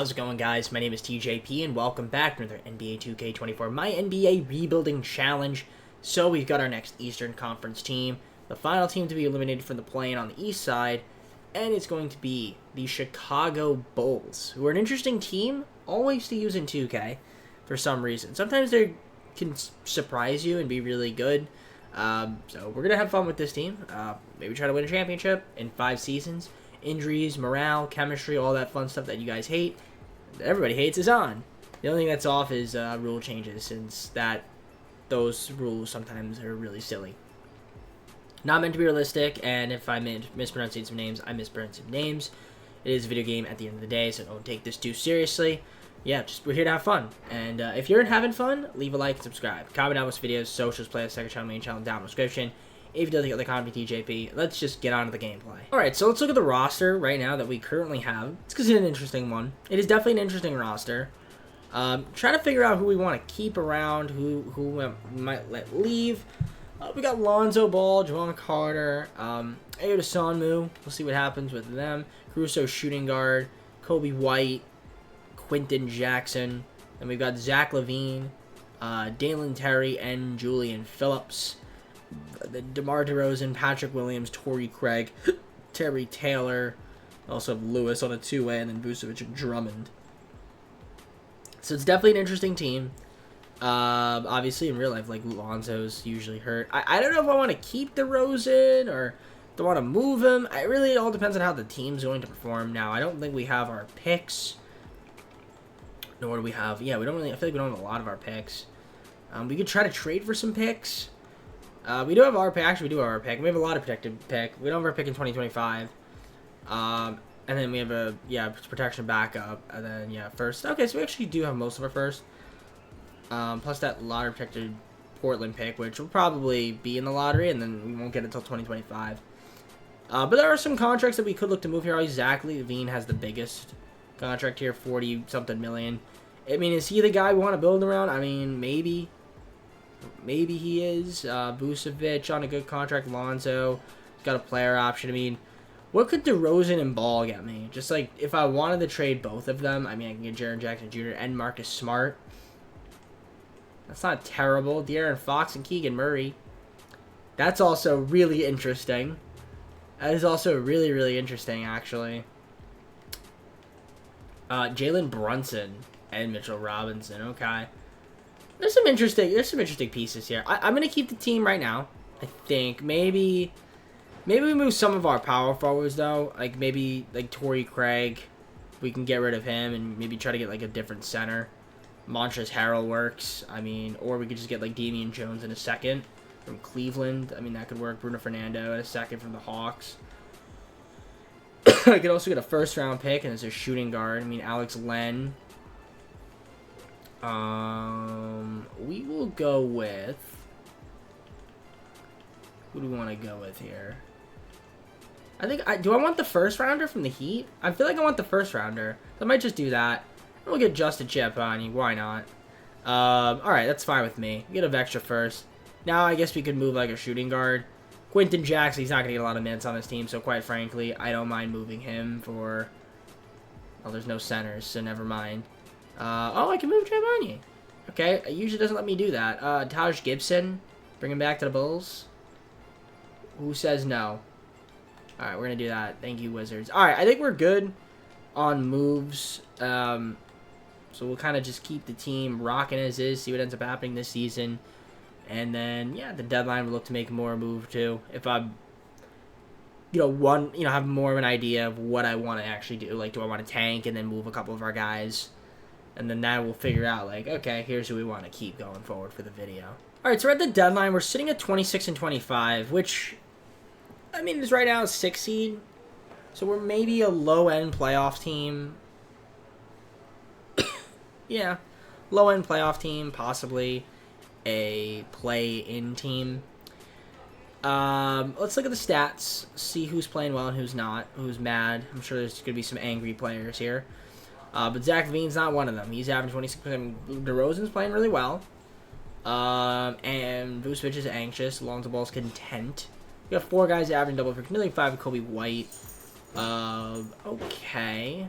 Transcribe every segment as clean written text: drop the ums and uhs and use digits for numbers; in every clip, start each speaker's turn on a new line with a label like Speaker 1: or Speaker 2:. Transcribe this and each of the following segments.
Speaker 1: How's it going, guys? My name is TJP, and welcome back to another NBA 2K24 MyNBA Rebuilding Challenge. So we've got our next Eastern Conference team, the final team to be eliminated from the play-in on the East side, and it's going to be the Chicago Bulls, who are an interesting team, always to use in 2K for some reason. Sometimes they can surprise you and be really good. So we're going to have fun with this team. Maybe try to win a championship in 5 seasons. Injuries, morale, chemistry, all that fun stuff that you guys hate. Everybody hates is on. The only thing that's off is rule changes, since those rules sometimes are really silly. Not meant to be realistic, and if I mispronouncing some names, I mispronounce some names. It is a video game at the end of the day, so don't take this too seriously. Yeah, we're here to have fun. And if you're having fun, leave a like and subscribe. Comment down with videos, socials, playlist, second channel, main channel, down in the description. If you don't think of the comment, TJP, let's just get on to the gameplay. Alright, so let's look at the roster right now that we currently have. It's because it's an interesting one. It is definitely an interesting roster. Trying to figure out who we want to keep around, who we might let leave. We got Lonzo Ball, Javon Carter, Ayo Dosunmu. We'll see what happens with them. Caruso shooting guard, Kobe White, Quentin Jackson. Then we've got Zach LaVine, Dalen Terry, and Julian Phillips. DeMar DeRozan, Patrick Williams, Torrey Craig, Terry Taylor. Also have Lewis on a two-way, and then Vucevic and Drummond. So it's definitely an interesting team. Obviously, in real life, like, Lonzo's usually hurt. I don't know if I want to keep DeRozan or do I want to move him. It all depends on how the team's going to perform. Now, I don't think we have our picks. Nor do we have... Yeah, we don't really... I feel like we don't have a lot of our picks. We could try to trade for some picks. We do have our pick. Actually, we do have our pick. We have a lot of protected pick. We don't have our pick in 2025. And then we have a, protection backup. And then, first. Okay, so we actually do have most of our first. Plus that lottery protected Portland pick, which will probably be in the lottery, and then we won't get it until 2025. But there are some contracts that we could look to move here. Zach LaVine has the biggest contract here, 40-something million. I mean, is he the guy we want to build around? I mean, maybe. Maybe he is. Vucevic on a good contract. Lonzo got a player option. I mean, what could DeRozan and Ball get me? Just like, if I wanted to trade both of them, I mean, I can get Jaren Jackson Jr. and Marcus Smart. That's not terrible. De'Aaron Fox and Keegan Murray. That's also really interesting. That is also really, really interesting, actually. Jalen Brunson and Mitchell Robinson. Okay. There's some interesting pieces here. I'm gonna keep the team right now. I think maybe we move some of our power forwards though. Like maybe like Torrey Craig, we can get rid of him and maybe try to get like a different center. Montrezl Harrell works. I mean, or we could just get like Damian Jones in a second from Cleveland. I mean, that could work. Bruno Fernando in a second from the Hawks. I could also get a first-round pick and as a shooting guard. I mean, Alex Len. We will go with... Who do we want to go with here? I think... do I want the first rounder from the Heat? I feel like I want the first rounder. I might just do that. We'll get Justin Chiapani. Why not? Alright, that's fine with me. Get a extra first. Now I guess we could move like a shooting guard. Quentin Jackson, he's not going to get a lot of minutes on this team, so quite frankly, I don't mind moving him for... Well, there's no centers, so never mind. I can move Giovanni. Okay, it usually doesn't let me do that. Taj Gibson, bring him back to the Bulls. Who says no? Alright, we're going to do that. Thank you, Wizards. Alright, I think we're good on moves. So we'll kind of just keep the team rocking as is, see what ends up happening this season. And then, yeah, the deadline we'll look to make more move too. If I'm, have more of an idea of what I want to actually do. Like, do I want to tank and then move a couple of our guys? And then that we'll figure out, like, okay, here's who we want to keep going forward for the video. All right, so we're at the deadline. We're sitting at 26 and 25, which, I mean, is right now a 6 seed. So we're maybe a low-end playoff team. Yeah, low-end playoff team, possibly a play-in team. Let's look at the stats, see who's playing well and who's not, who's mad. I'm sure there's going to be some angry players here. But Zach LaVine's not one of them. He's averaging 26%. DeRozan's playing really well. And Vucevic is anxious. Lonzo Ball's content. We got 4 guys averaging double figures. Nearly 5 with Kobe White. Okay.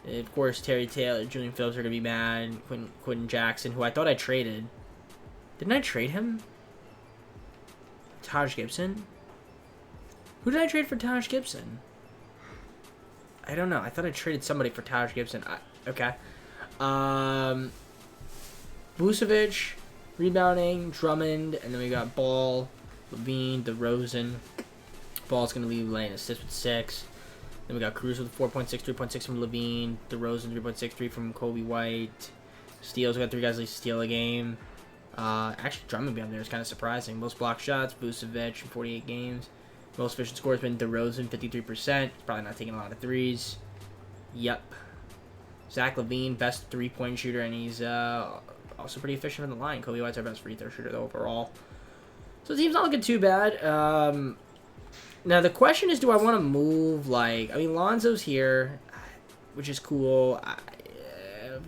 Speaker 1: Of course, Terry Taylor, Julian Phillips are going to be mad. Quentin Jackson, who I thought I traded. Didn't I trade him? Taj Gibson? Who did I trade for Taj Gibson? I don't know. I thought I traded somebody for Taj Gibson. Okay. Vucevic, rebounding, Drummond, and then we got Ball, Levine, DeRozan. Ball's going to lead lane assist with 6. Then we got Caruso with 4.6, 3.6 from Levine, DeRozan 3.63 from Kobe White. Steals, we got 3 guys that steal a game. Actually, Drummond being there is kind of surprising. Most block shots, Vucevic in 48 games. Most efficient score has been DeRozan, 53%. He's probably not taking a lot of threes. Yep. Zach LaVine, best three-point shooter, and he's also pretty efficient from the line. Kobe White's our best free throw shooter, though, overall. So the team's not looking too bad. Now, the question is, do I want to move, like... I mean, Lonzo's here, which is cool.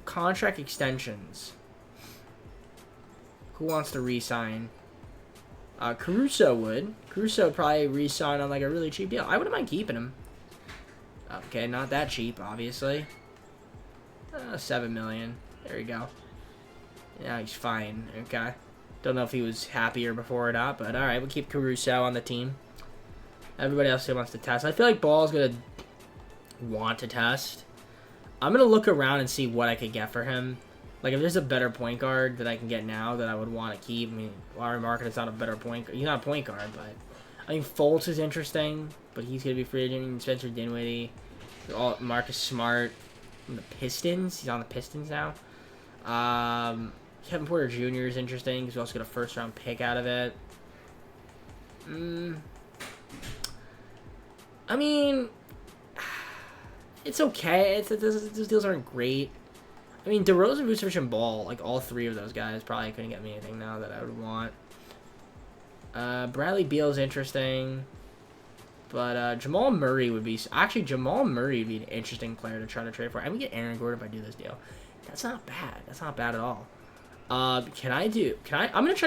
Speaker 1: Contract extensions. Who wants to re-sign? Caruso would. Caruso would probably re-sign on, like, a really cheap deal. I wouldn't mind keeping him. Okay, not that cheap, obviously. $7 million. There you go. Yeah, he's fine. Okay. Don't know if he was happier before or not, but alright, we'll keep Caruso on the team. Everybody else who wants to test. I feel like Ball's going to want to test. I'm going to look around and see what I could get for him. Like, if there's a better point guard that I can get now that I would want to keep. I mean, Larry Market is not a better point guard. He's not a point guard, but... I mean, Fultz is interesting, but he's going to be free agent. Spencer Dinwiddie. Marcus Smart. From the Pistons. He's on the Pistons now. Kevin Porter Jr. is interesting because we also got a first-round pick out of it. I mean, it's okay. Those deals aren't great. I mean, DeRozan, Vucevic, and Ball, like all 3 of those guys probably couldn't get me anything now that I would want. Bradley Beal is interesting. But Jamal Murray would be... Actually, Jamal Murray would be an interesting player to try to trade for. I'm going to get Aaron Gordon if I do this deal. That's not bad. That's not bad at all. I'm going to try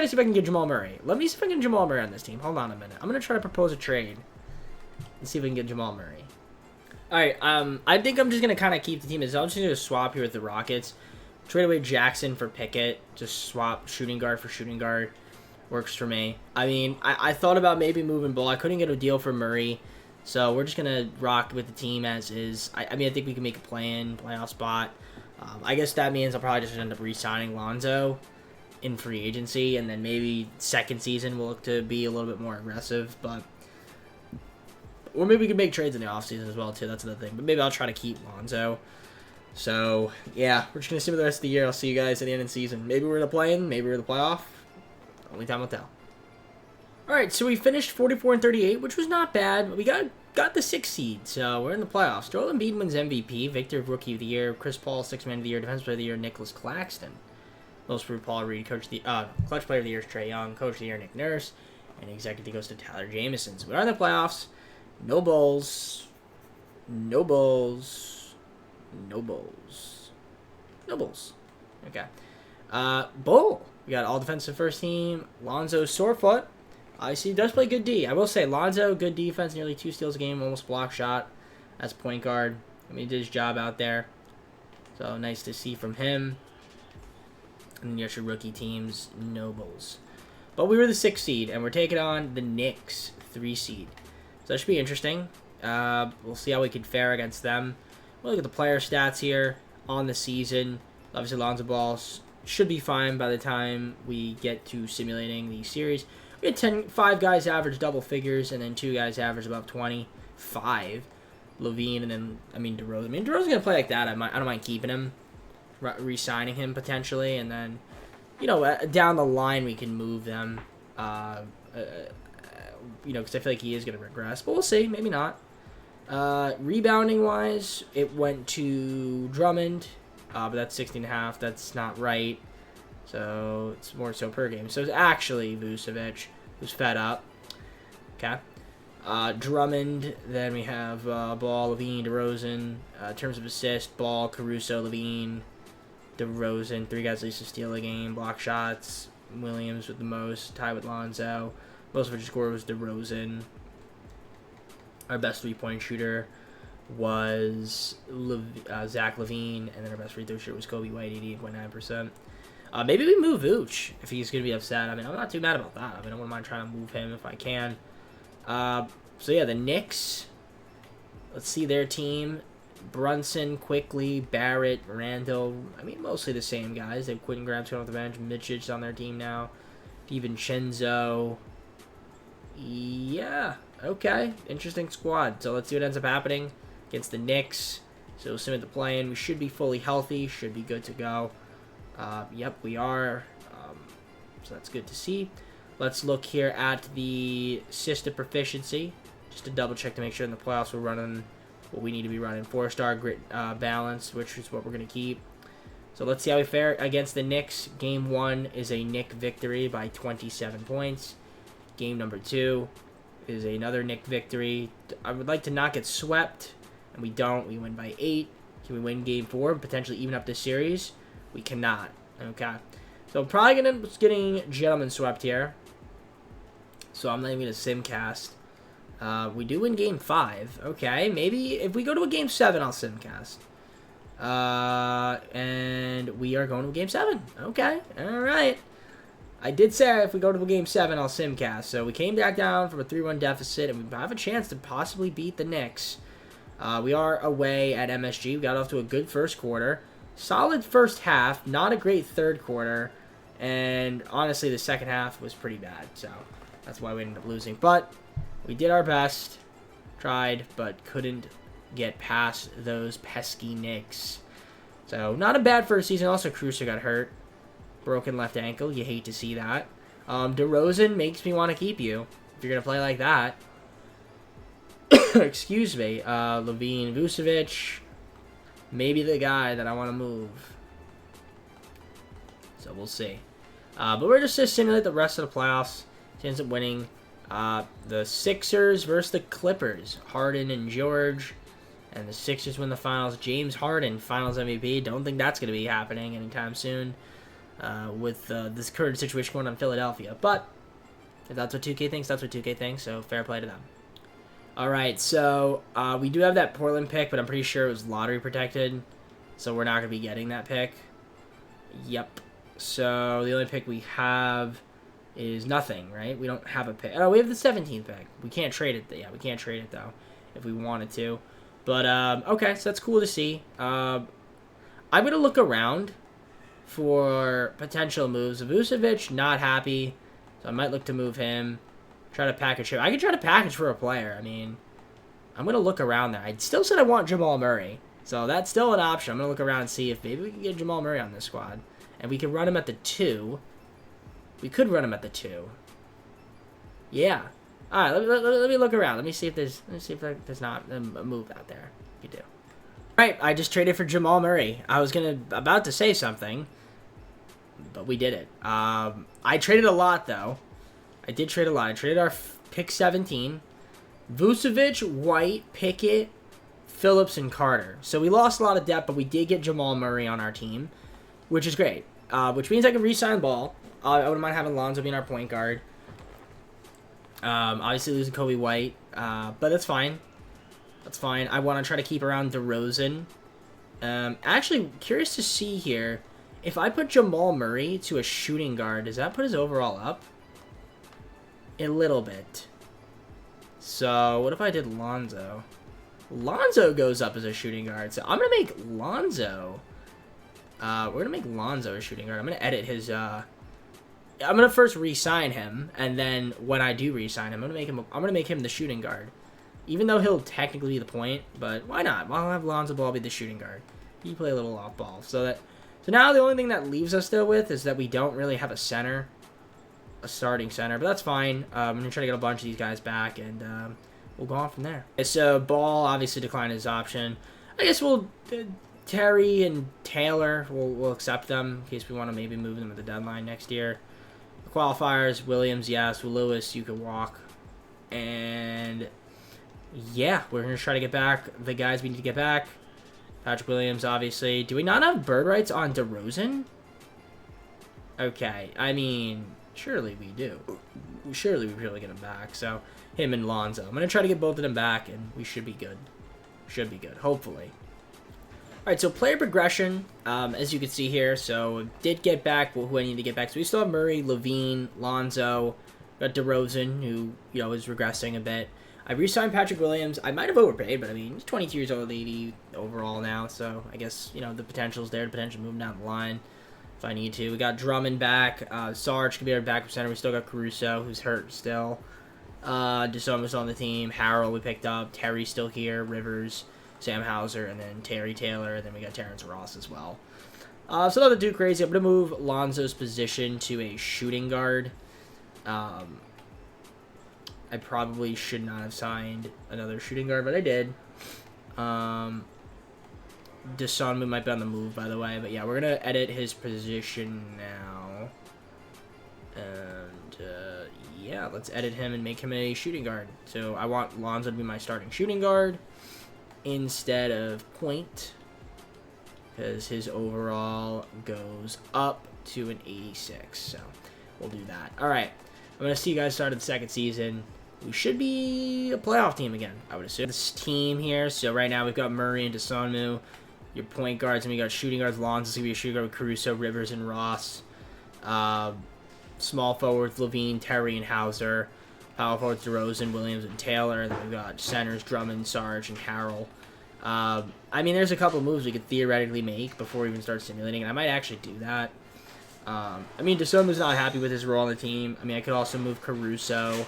Speaker 1: to see if I can get Jamal Murray. Let me see if I can get Jamal Murray on this team. Hold on a minute. I'm going to try to propose a trade and see if we can get Jamal Murray. Alright, I think I'm just going to kind of keep the team as I'm just going to swap here with the Rockets. Trade away Jackson for Pickett. Just swap shooting guard for shooting guard. Works for me. I mean, I thought about maybe moving Ball. I couldn't get a deal for Murray. So we're just going to rock with the team as is. I mean, I think we can make a playoff spot. I guess that means I'll probably just end up re-signing Lonzo in free agency. And then maybe second season we'll look to be a little bit more aggressive. Or maybe we can make trades in the offseason as well, too. That's another thing. But maybe I'll try to keep Lonzo. So, yeah. We're just going to see for the rest of the year. I'll see you guys at the end of the season. Maybe we're in the play-in. Maybe we're in the playoff. Only time will tell. Alright, so we finished 44-38, which was not bad. But we got the 6th seed, so we're in the playoffs. Joel Embiid wins MVP. Victor, Rookie of the Year. Chris Paul, 6th Man of the Year. Defensive Player of the Year, Nicholas Claxton. Most for Paul Reed. Clutch Player of the Year is Trae Young. Coach of the Year, Nick Nurse. And Executive goes to Tyler Jamison. So we're in the playoffs. No Bulls. No Bulls. No Bulls. No Bulls. Okay. Bull. We got all defensive first team. Lonzo Sorefoot. Obviously, he does play good D. I will say, Lonzo, good defense, nearly 2 steals a game, almost block shot as point guard. I mean, he did his job out there. So, nice to see from him. And then you got your rookie teams, no Bulls. But we were the 6th seed, and we're taking on the Knicks, 3 seed. So that should be interesting. We'll see how we can fare against them. We'll look at the player stats here on the season. Obviously, Lonzo Ball should be fine by the time we get to simulating the series. We had 5 guys average double figures, and then 2 guys average above 25. Levine, and then, DeRozan. DeRozan's going to play like that. I don't mind keeping him, re-signing him potentially, and then, down the line we can move them. Because I feel like he is going to regress. But we'll see. Maybe not. Rebounding-wise, it went to Drummond. But that's 16.5. That's not right. So it's more so per game. So it's actually Vucevic who's fed up. Okay. Drummond. Then we have Ball, Levine, DeRozan. In terms of assists, Ball, Caruso, Levine, DeRozan. 3 guys least to steal a game. Block shots. Williams with the most. Tied with Lonzo. Most of which score was DeRozan. Our best 3-point shooter was Zach LaVine, and then our best free throw shooter was Kobe White, 88.9%. Maybe we move Vooch if he's going to be upset. I mean, I'm not too mad about that. I mean, I wouldn't mind trying to move him if I can. So, yeah, the Knicks. Let's see their team. Brunson, Quickly, Barrett, Randall. I mean, mostly the same guys. They have Quentin Grimes coming off the bench. Mitch's on their team now. DiVincenzo. Yeah, okay. Interesting squad. So let's see what ends up happening against the Knicks. So submit the play-in. We should be fully healthy. Should be good to go. Yep, we are. So that's good to see. Let's look here at the system proficiency. Just to double check to make sure in the playoffs we're running what we need to be running. 4-star grit balance, which is what we're going to keep. So let's see how we fare against the Knicks. Game 1 is a Knick victory by 27 points. Game number 2 is another Knick victory. I would like to not get swept, and we don't. We win by 8. Can we win Game 4 and potentially even up this series? We cannot. Okay. So I'm probably going to getting gentlemen swept here. So I'm not even going to simcast. We do win Game 5. Okay. Maybe if we go to a Game 7, I'll simcast. And we are going to Game 7. Okay. All right. I did say if we go to a Game 7, I'll simcast. So we came back down from a 3-1 deficit, and we have a chance to possibly beat the Knicks. We are away at MSG. We got off to a good first quarter. Solid first half. Not a great third quarter. And honestly, the second half was pretty bad. So that's why we ended up losing. But we did our best. Tried, but couldn't get past those pesky Knicks. So not a bad first season. Also, Cruiser got hurt. Broken left ankle. You hate to see that. DeRozan makes me want to keep you if you're going to play like that. Excuse me. Levine, Vucevic. Maybe the guy that I want to move. So we'll see. But we're just to simulate the rest of the playoffs. He ends up winning the Sixers versus the Clippers. Harden and George. And the Sixers win the finals. James Harden, finals MVP. Don't think that's going to be happening anytime soon. With this current situation going on in Philadelphia. But if that's what 2K thinks, that's what 2K thinks, so fair play to them. Alright, so we do have that Portland pick, but I'm pretty sure it was lottery protected, so we're not going to be getting that pick. Yep. So the only pick we have is nothing, right? We don't have a pick. Oh, we have the 17th pick. We can't trade it. Yeah, we can't trade it, though, if we wanted to. But, okay, so that's cool to see. I'm going to look around for potential moves. Vucevic, not happy, so I might look to move him. Try to package him. I could try to package for a player. I mean, I'm going to look around there. I still said I want Jamal Murray, so that's still an option. I'm going to look around and see if maybe we can get Jamal Murray on this squad. And we can run him at the 2. We could run him at the 2. Yeah. All right, let me look around. Let me see if there's not a move out there. You do. All right, I just traded for Jamal Murray. I was about to say something, but we did it. I traded a lot, though. I did trade a lot. I traded our pick 17. Vucevic, White, Pickett, Phillips, and Carter. So we lost a lot of depth, but we did get Jamal Murray on our team, which is great. Which means I can re-sign Ball. I wouldn't mind having Lonzo being our point guard. Obviously losing Kobe White, but that's fine. That's fine. I want to try to keep around DeRozan. Actually, curious to see here. If I put Jamal Murray to a shooting guard, does that put his overall up? A little bit. So, what if I did Lonzo? Lonzo goes up as a shooting guard. So, I'm going to make Lonzo. We're going to make Lonzo a shooting guard. I'm going to edit his... I'm going to first re-sign him. And then when I do re-sign him, I'm going to make him the shooting guard. Even though he'll technically be the point. But why not? I'll have Lonzo Ball be the shooting guard. He play a little off ball. So now the only thing that leaves us still with is that we don't really have a center. A starting center, but that's fine. I'm going to try to get a bunch of these guys back, and we'll go on from there. So Ball obviously declined his option. I guess we'll Terry and Taylor, we'll accept them in case we want to maybe move them at the deadline next year. The qualifiers, Williams, yes. Lewis, you can walk. And yeah, we're going to try to get back the guys we need to get back. Patrick Williams, obviously. Do we not have bird rights on DeRozan? Okay, I mean... Surely we do. Surely we really get him back. So, him and Lonzo. I'm going to try to get both of them back, and we should be good. Should be good, hopefully. All right, so player progression, as you can see here, so did get back who I need to get back. So we still have Murray, Levine, Lonzo, got DeRozan, who, you know, is regressing a bit. I re-signed Patrick Williams. I might have overpaid, but I mean, he's 22 years old, 80 overall now, so I guess, you know, the potential's there to potentially move down the line if I need to. We got Drummond back. Sarge could be our backup center. We still got Caruso, who's hurt still. DeSoma's on the team. Harrell we picked up. Terry's still here. Rivers, Sam Hauser, and then Terry Taylor, and then we got Terrence Ross as well. So nothing too crazy. I'm going to move Lonzo's position to a shooting guard. I probably should not have signed another shooting guard, but I did. Desanmu might be on the move, by the way. But yeah, we're going to edit his position now. And yeah, let's edit him and make him a shooting guard. So I want Lonzo to be my starting shooting guard instead of point, because his overall goes up to an 86. So we'll do that. All right. I'm going to see you guys start the second season. We should be a playoff team again, I would assume. This team here, so right now we've got Murray and Desanmu, your point guards, and we got shooting guards. Lonzo's going to be a shooting guard with Caruso, Rivers, and Ross. Small forwards, Levine, Terry, and Hauser. Power forwards, DeRozan, Williams, and Taylor. And then we've got centers, Drummond, Sarge, and Harrell. I mean, there's a couple moves we could theoretically make before we even start simulating, and I might actually do that. I mean, DeSoma's not happy with his role on the team. I mean, I could also move Caruso.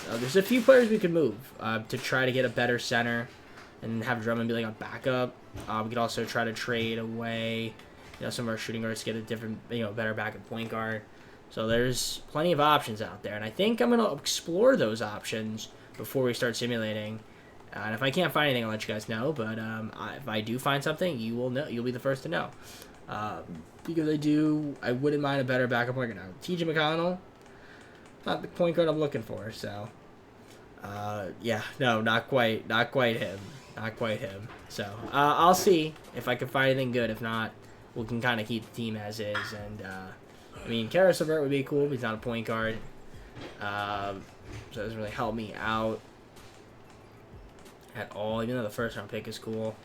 Speaker 1: There's a few players we could move to try to get a better center and have Drummond be like a backup. We could also try to trade away, you know, some of our shooting guards to get a different, you know, better backup point guard. So there's plenty of options out there, and I think I'm going to explore those options before we start simulating. And if I can't find anything, I'll let you guys know. But if I do find something, you will know. You'll be the first to know. Because I wouldn't mind a better backup point guard now. TJ McConnell, not the point guard I'm looking for. So, yeah, no, not quite him. Not quite him. So, I'll see if I can find anything good. If not, we can kind of keep the team as is. And, I mean, Karis LeVert would be cool, but he's not a point guard. So it doesn't really help me out at all, even though the first-round pick is cool.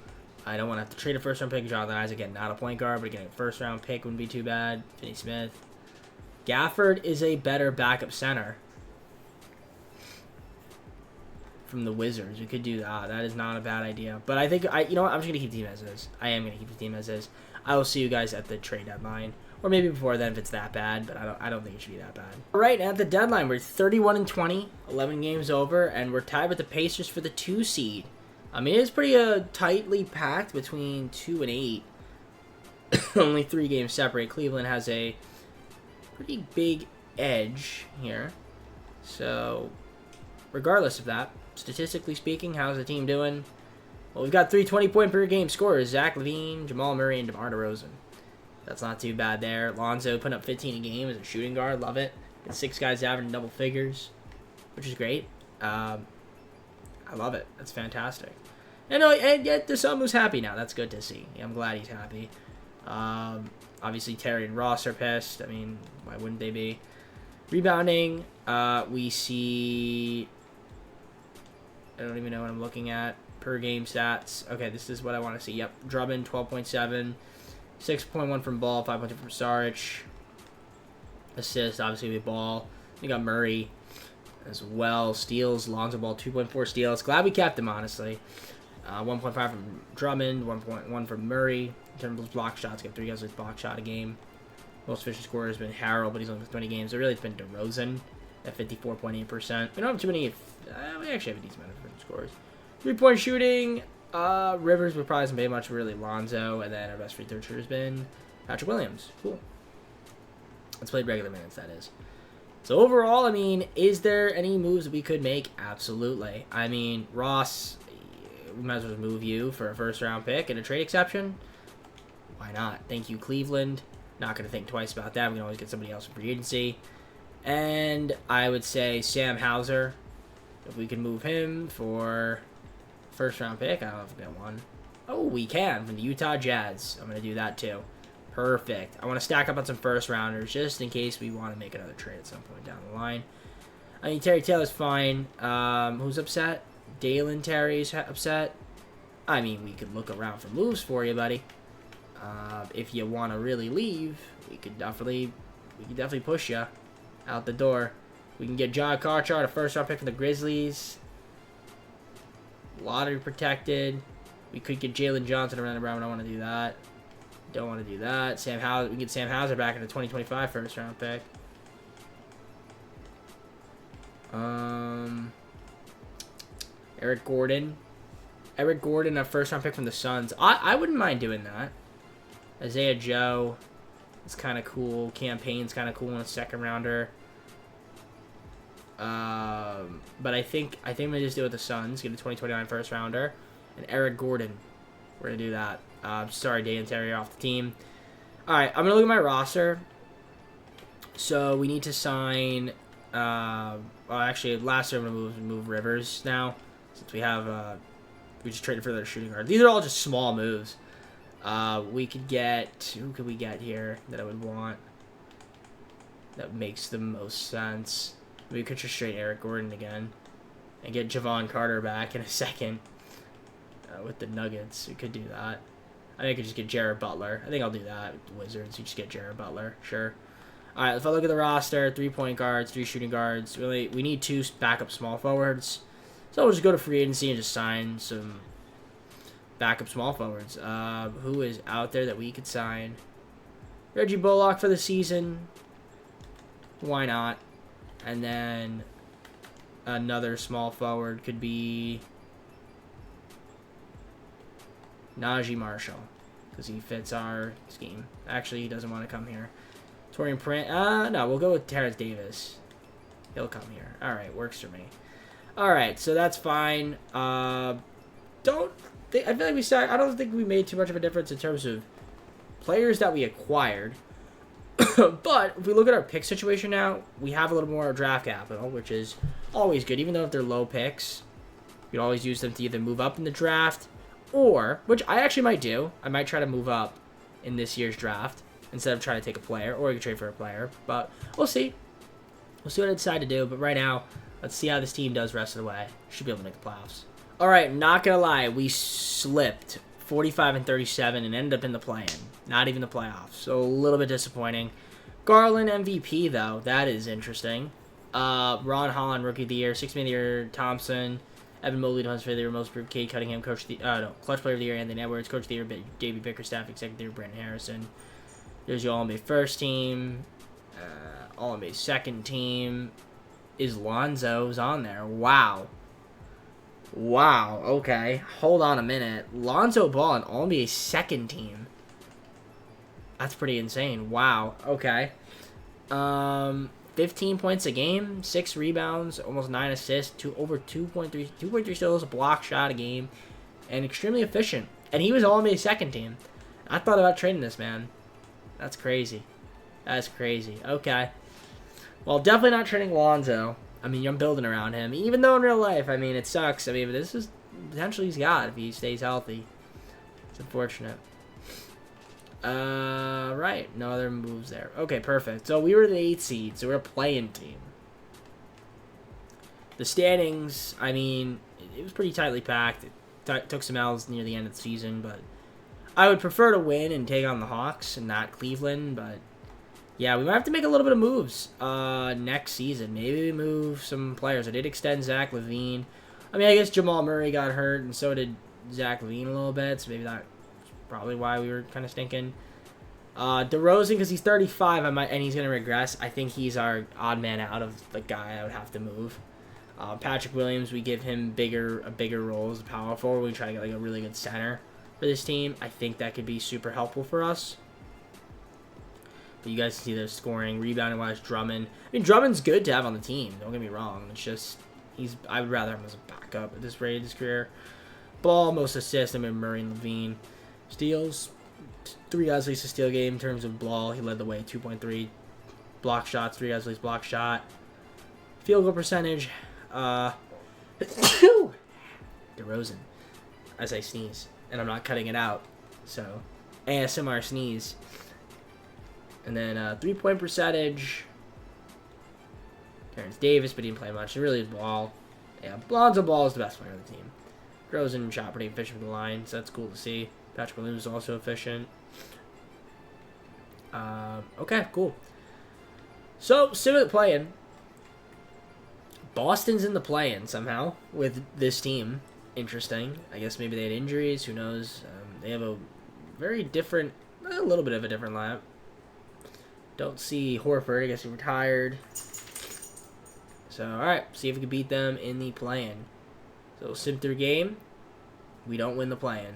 Speaker 1: I don't want to have to trade a first-round pick. Jonathan Isaac, again, not a point guard, but getting a first-round pick wouldn't be too bad. Finney Smith. Gafford is a better backup center from the Wizards. We could do that. That is not a bad idea. But I think, you know what? I'm just going to keep the team as is. I am going to keep the team as is. I will see you guys at the trade deadline. Or maybe before then if it's that bad, but I don't think it should be that bad. All right, at the deadline, we're 31-20, 11 games over, and we're tied with the Pacers for the 2 seed. I mean, it's pretty tightly packed between 2 and 8. Only 3 games separate. Cleveland has a pretty big edge here. So, regardless of that, statistically speaking, how's the team doing? Well, we've got 3 20-point per game scorers. Zach LaVine, Jamal Murray, and DeMar DeRozan. That's not too bad there. Lonzo putting up 15 a game as a shooting guard. Love it. Got 6 guys averaging double figures, which is great. I love it. That's fantastic. And yet DeSoma's happy now. That's good to see. Yeah, I'm glad he's happy. Obviously, Terry and Ross are pissed. I mean, why wouldn't they be? Rebounding, we see... I don't even know what I'm looking at. Per game stats. Okay, this is what I want to see. Yep, Drummond, 12.7. 6.1 from Ball, 5.2 from Saric. Assist, obviously, with Ball. We got Murray as well. Steals, Lonzo Ball, 2.4 steals. Glad we kept him, honestly. 1.5 from Drummond, 1.1 from Murray. In terms of block shots, got 3 guys with block shot a game. Most efficient scorer has been Harrell, but he's only with 20 games. So really, it's been DeRozan at 54.8%. We don't have too many. We actually have a decent amount of efficient scorers. 3-point shooting. Rivers would probably pay much, really Lonzo, and then our best free third shooter has been Patrick Williams. Cool. Let's play regular minutes, that is. So overall, I mean, is there any moves that we could make? Absolutely. I mean, Ross, we might as well move you for a first-round pick and a trade exception. Why not? Thank you, Cleveland. Not going to think twice about that. We can always get somebody else for free agency. And I would say Sam Hauser, if we can move him for... first-round pick. I don't know if we get one. Oh, we can from the Utah Jazz. I'm going to do that too. Perfect. I want to stack up on some first-rounders just in case we want to make another trade at some point down the line. I mean, Terry Taylor's fine. Who's upset? Dalen Terry's upset. I mean, we could look around for moves for you, buddy. If you want to really leave, we could definitely push you out the door. We can get John Carchard, a first-round pick from the Grizzlies. Lottery protected. We could get Jalen Johnson around the round. I don't want to do that. Don't want to do that. Sam Hauser. We can get Sam Hauser back in the 2025 first-round pick. Eric Gordon. Eric Gordon, a first-round pick from the Suns. I wouldn't mind doing that. Isaiah Joe. It's kind of cool. Campaign's kind of cool in a second-rounder. But I think I'm going to just do it with the Suns. Get a 2029 first-rounder. And Eric Gordon. We're going to do that. Sorry, Dan Terry off the team. Alright, I'm going to look at my roster. So, we need to sign... well, actually, last year I'm going to move Rivers now. Since we have... we just traded for their shooting guard. These are all just small moves. We could get... Who could we get here that I would want? That makes the most sense. We could just trade Eric Gordon again. And get Javon Carter back in a second. With the Nuggets. We could do that. I think I could just get Jared Butler. I think I'll do that with the Wizards. You just get Jared Butler. Sure. Alright, if I look at the roster, 3 point guards, 3 shooting guards. We need 2 backup small forwards. So we'll just go to free agency and just sign some backup small forwards. Who is out there that we could sign? Reggie Bullock for the season. Why not? And then another small forward could be Najee Marshall, because he fits our scheme. Actually, he doesn't want to come here. Torian Print. No, we'll go with Terrence Davis. He'll come here. All right, works for me. All right, so that's fine. I feel like I don't think we made too much of a difference in terms of players that we acquired. But if we look at our pick situation now, we have a little more draft capital, which is always good. Even though if they're low picks, you can always use them to either move up in the draft or, which I actually might do, I might try to move up in this year's draft instead of trying to take a player, or you can trade for a player. But we'll see. We'll see what I decide to do. But right now, let's see how this team does rest of the way. Should be able to make the playoffs. All right, not going to lie. We slipped 45-37 and ended up in the play-in. Not even the playoffs. So a little bit disappointing. Garland MVP, though. That is interesting. Ron Holland, Rookie of the Year. Sixth Man of the Year, Thompson. Evan Mobley, Defensive Player of the Year. Most Improved, Cade Cunningham. Clutch Player of the Year, Anthony Edwards. Coach of the Year, David Bickerstaff. Executive of the Year, Brandon Harrison. There's your All-NBA first team. All-NBA second team. Is Lonzo's on there. Wow. Wow, okay. Hold on a minute. Lonzo Ball and All-NBA second team. That's pretty insane. Wow, okay. 15 points a game, 6 rebounds, almost 9 assists, over 2.3 steals, a block shot a game, and extremely efficient. And he was All-NBA second team. I thought about trading this man. That's crazy. That's crazy. Okay. Well, definitely not trading Lonzo. I mean, I'm building around him. Even though in real life, I mean, it sucks. I mean, but this is potentially he's got if he stays healthy. It's unfortunate. Right. No other moves there. Okay, perfect. So we were the 8th seed, so we're a play-in team. The standings, I mean, it was pretty tightly packed. It took some L's near the end of the season, but I would prefer to win and take on the Hawks and not Cleveland, but yeah, we might have to make a little bit of moves next season. Maybe we move some players. I did extend Zach LaVine. I mean, I guess Jamal Murray got hurt, and so did Zach LaVine a little bit, so maybe that's probably why we were kind of stinking. DeRozan, because he's 35, and he's going to regress. I think he's our odd man out of the guy I would have to move. Patrick Williams, we give him a bigger role as a power forward. We try to get like a really good center for this team. I think that could be super helpful for us. But you guys can see their scoring, rebounding-wise, Drummond. I mean, Drummond's good to have on the team. Don't get me wrong. It's just I would rather have him as a backup at this rate of his career. Ball, most assists. I mean, Murray and LaVine. Steals, 3 guys least a steal game in terms of ball. He led the way, 2.3. Block shots, 3 guys least block shot. Field goal percentage. DeRozan. As I sneeze, and I'm not cutting it out. So, ASMR sneeze. And then 3-point percentage. Terrence Davis, but he didn't play much. It really is Ball. Yeah, Lonzo Ball is the best player on the team. DeRozan shot pretty efficient from the line, so that's cool to see. Patrick Williams is also efficient. Okay, cool. So, still play-in. Boston's in the play-in somehow with this team. Interesting. I guess maybe they had injuries. Who knows? They have a very different, a little bit of a different lineup. Don't see Horford. I guess he retired. So, alright. See if we can beat them in the play-in. So, sim through game. We don't win the play-in.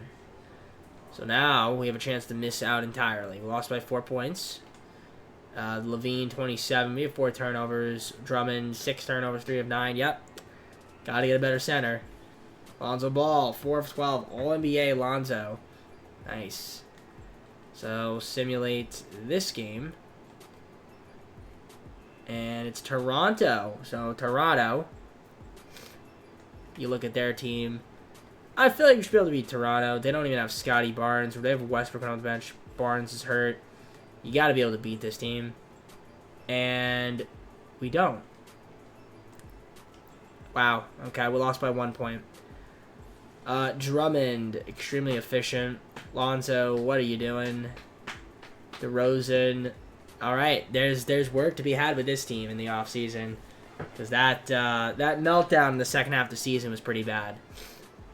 Speaker 1: So now we have a chance to miss out entirely. We lost by 4 points. Levine, 27. We have 4 turnovers. Drummond, 6 turnovers, 3 of 9. Yep. Got to get a better center. Lonzo Ball, 4 of 12. All-NBA Lonzo. Nice. So simulate this game. And it's Toronto. So Toronto. You look at their team. I feel like we should be able to beat Toronto. They don't even have Scotty Barnes. They have Westbrook on the bench. Barnes is hurt. You got to be able to beat this team. And we don't. Wow. Okay, we lost by 1 point. Drummond, extremely efficient. Lonzo, what are you doing? DeRozan. All right, there's work to be had with this team in the offseason. Because that meltdown in the second half of the season was pretty bad.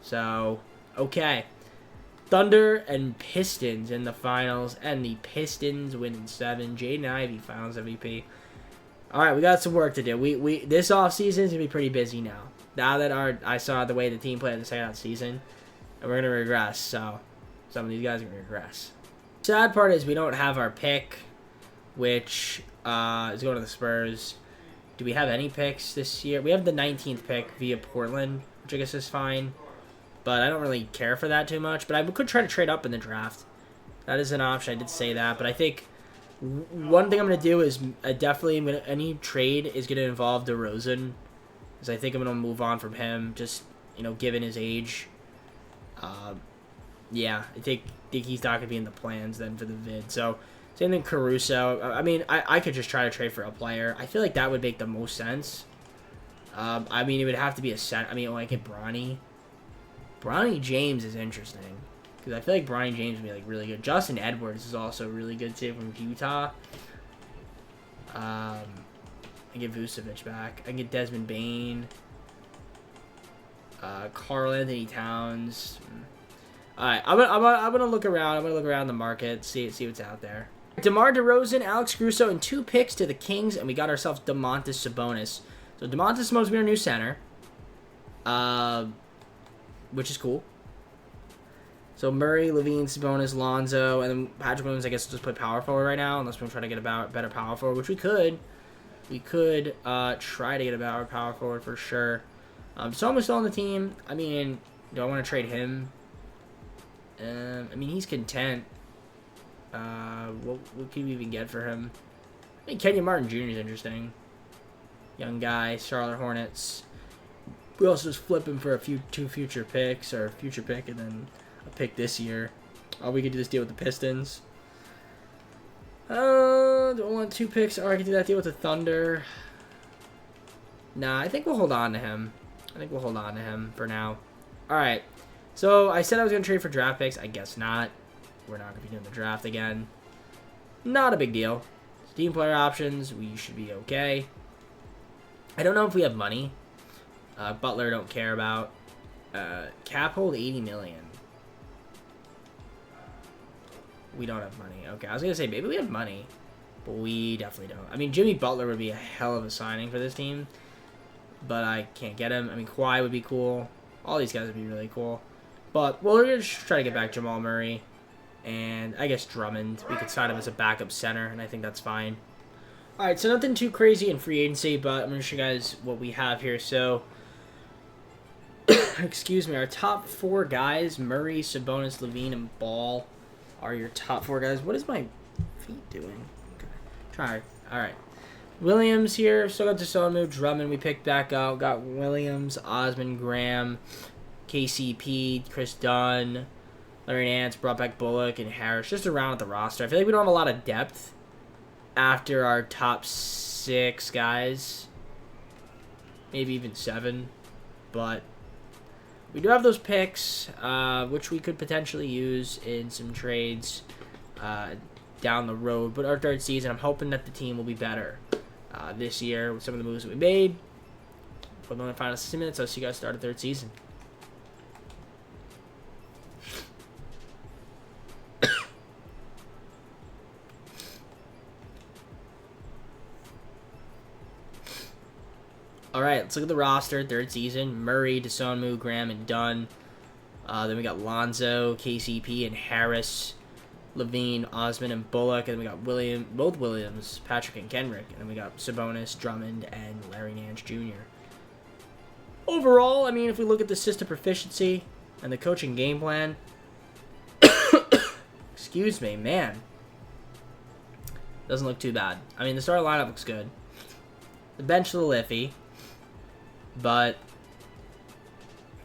Speaker 1: So, okay. Thunder and Pistons in the finals, and the Pistons win in 7. Jaden Ivey, Finals MVP. All right, we got some work to do. We this offseason is gonna be pretty busy now. Now that I saw the way the team played in the second half of the season, and we're gonna regress. So, some of these guys are gonna regress. Sad part is we don't have our pick, which is going to the Spurs. Do we have any picks this year? We have the 19th pick via Portland, which I guess is fine. But I don't really care for that too much. But I could try to trade up in the draft. That is an option. I did say that. But I think one thing I'm going to do is any trade is going to involve DeRozan. Because I think I'm going to move on from him. Just, given his age. Yeah, I think he's not going to be in the plans then for the vid. So, same thing Caruso. I mean, I could just try to trade for a player. I feel like that would make the most sense. I mean, it would have to be a set. I mean, I get Bronny. Bronny James is interesting because I feel like Bronny James would be like really good. Justin Edwards is also really good too from Utah. I get Vucevic back. I can get Desmond Bane. Karl Anthony Towns. All right, I'm gonna look around. I'm gonna look around the market, see what's out there. DeMar DeRozan, Alex Caruso, and 2 picks to the Kings, and we got ourselves Domantas Sabonis. So Domantas Sabonis will be our new center. Which is cool. So Murray, Levine, Sabonis, Lonzo, and then Patrick Williams, I guess, will just play power forward right now, unless we're trying to get a better power forward, which we could. We could try to get a better power forward for sure. So I'm still on the team. I mean, do I want to trade him? I mean, he's content. What can we even get for him? I think Kenyon Martin Jr. is interesting. Young guy, Charlotte Hornets. We also just flip him for 2 future picks, or a future pick, and then a pick this year. We could do this deal with the Pistons. Do I want 2 picks? Or I could do that deal with the Thunder. Nah, I think we'll hold on to him. For now. Alright. So, I said I was going to trade for draft picks. I guess not. We're not going to be doing the draft again. Not a big deal. Team player options, we should be okay. I don't know if we have money. Butler don't care about. Cap hold $80 million. We don't have money. Okay, I was going to say maybe we have money. But we definitely don't. I mean, Jimmy Butler would be a hell of a signing for this team. But I can't get him. I mean, Kawhi would be cool. All these guys would be really cool. But we're going to try to get back Jamal Murray. And I guess Drummond. We could sign him as a backup center. And I think that's fine. Alright, so nothing too crazy in free agency. But I'm going to show you guys what we have here. So, excuse me. Our top 4 guys, Murray, Sabonis, Levine, and Ball, are your top 4 guys. What is my feet doing? Okay. Try. Alright. Williams here. Still got Desonu. Drummond we picked back out. Got Williams, Osman, Graham, KCP, Chris Dunn, Larry Nance, brought back Bullock, and Harris. Just around at the roster. I feel like we don't have a lot of depth after our top 6 guys. Maybe even 7. But we do have those picks, which we could potentially use in some trades down the road. But our third season, I'm hoping that the team will be better this year with some of the moves that we made. For the final 6 minutes, I'll see you guys start a third season. All right, let's look at the roster. Third season: Murray, Desonmu, Graham, and Dunn. Then we got Lonzo, KCP, and Harris, Levine, Osman, and Bullock. And then we got both Williams, Patrick, and Kenrick. And then we got Sabonis, Drummond, and Larry Nance Jr. Overall, I mean, if we look at the system proficiency and the coaching game plan, excuse me, man, doesn't look too bad. I mean, the starting lineup looks good. The bench a little iffy. But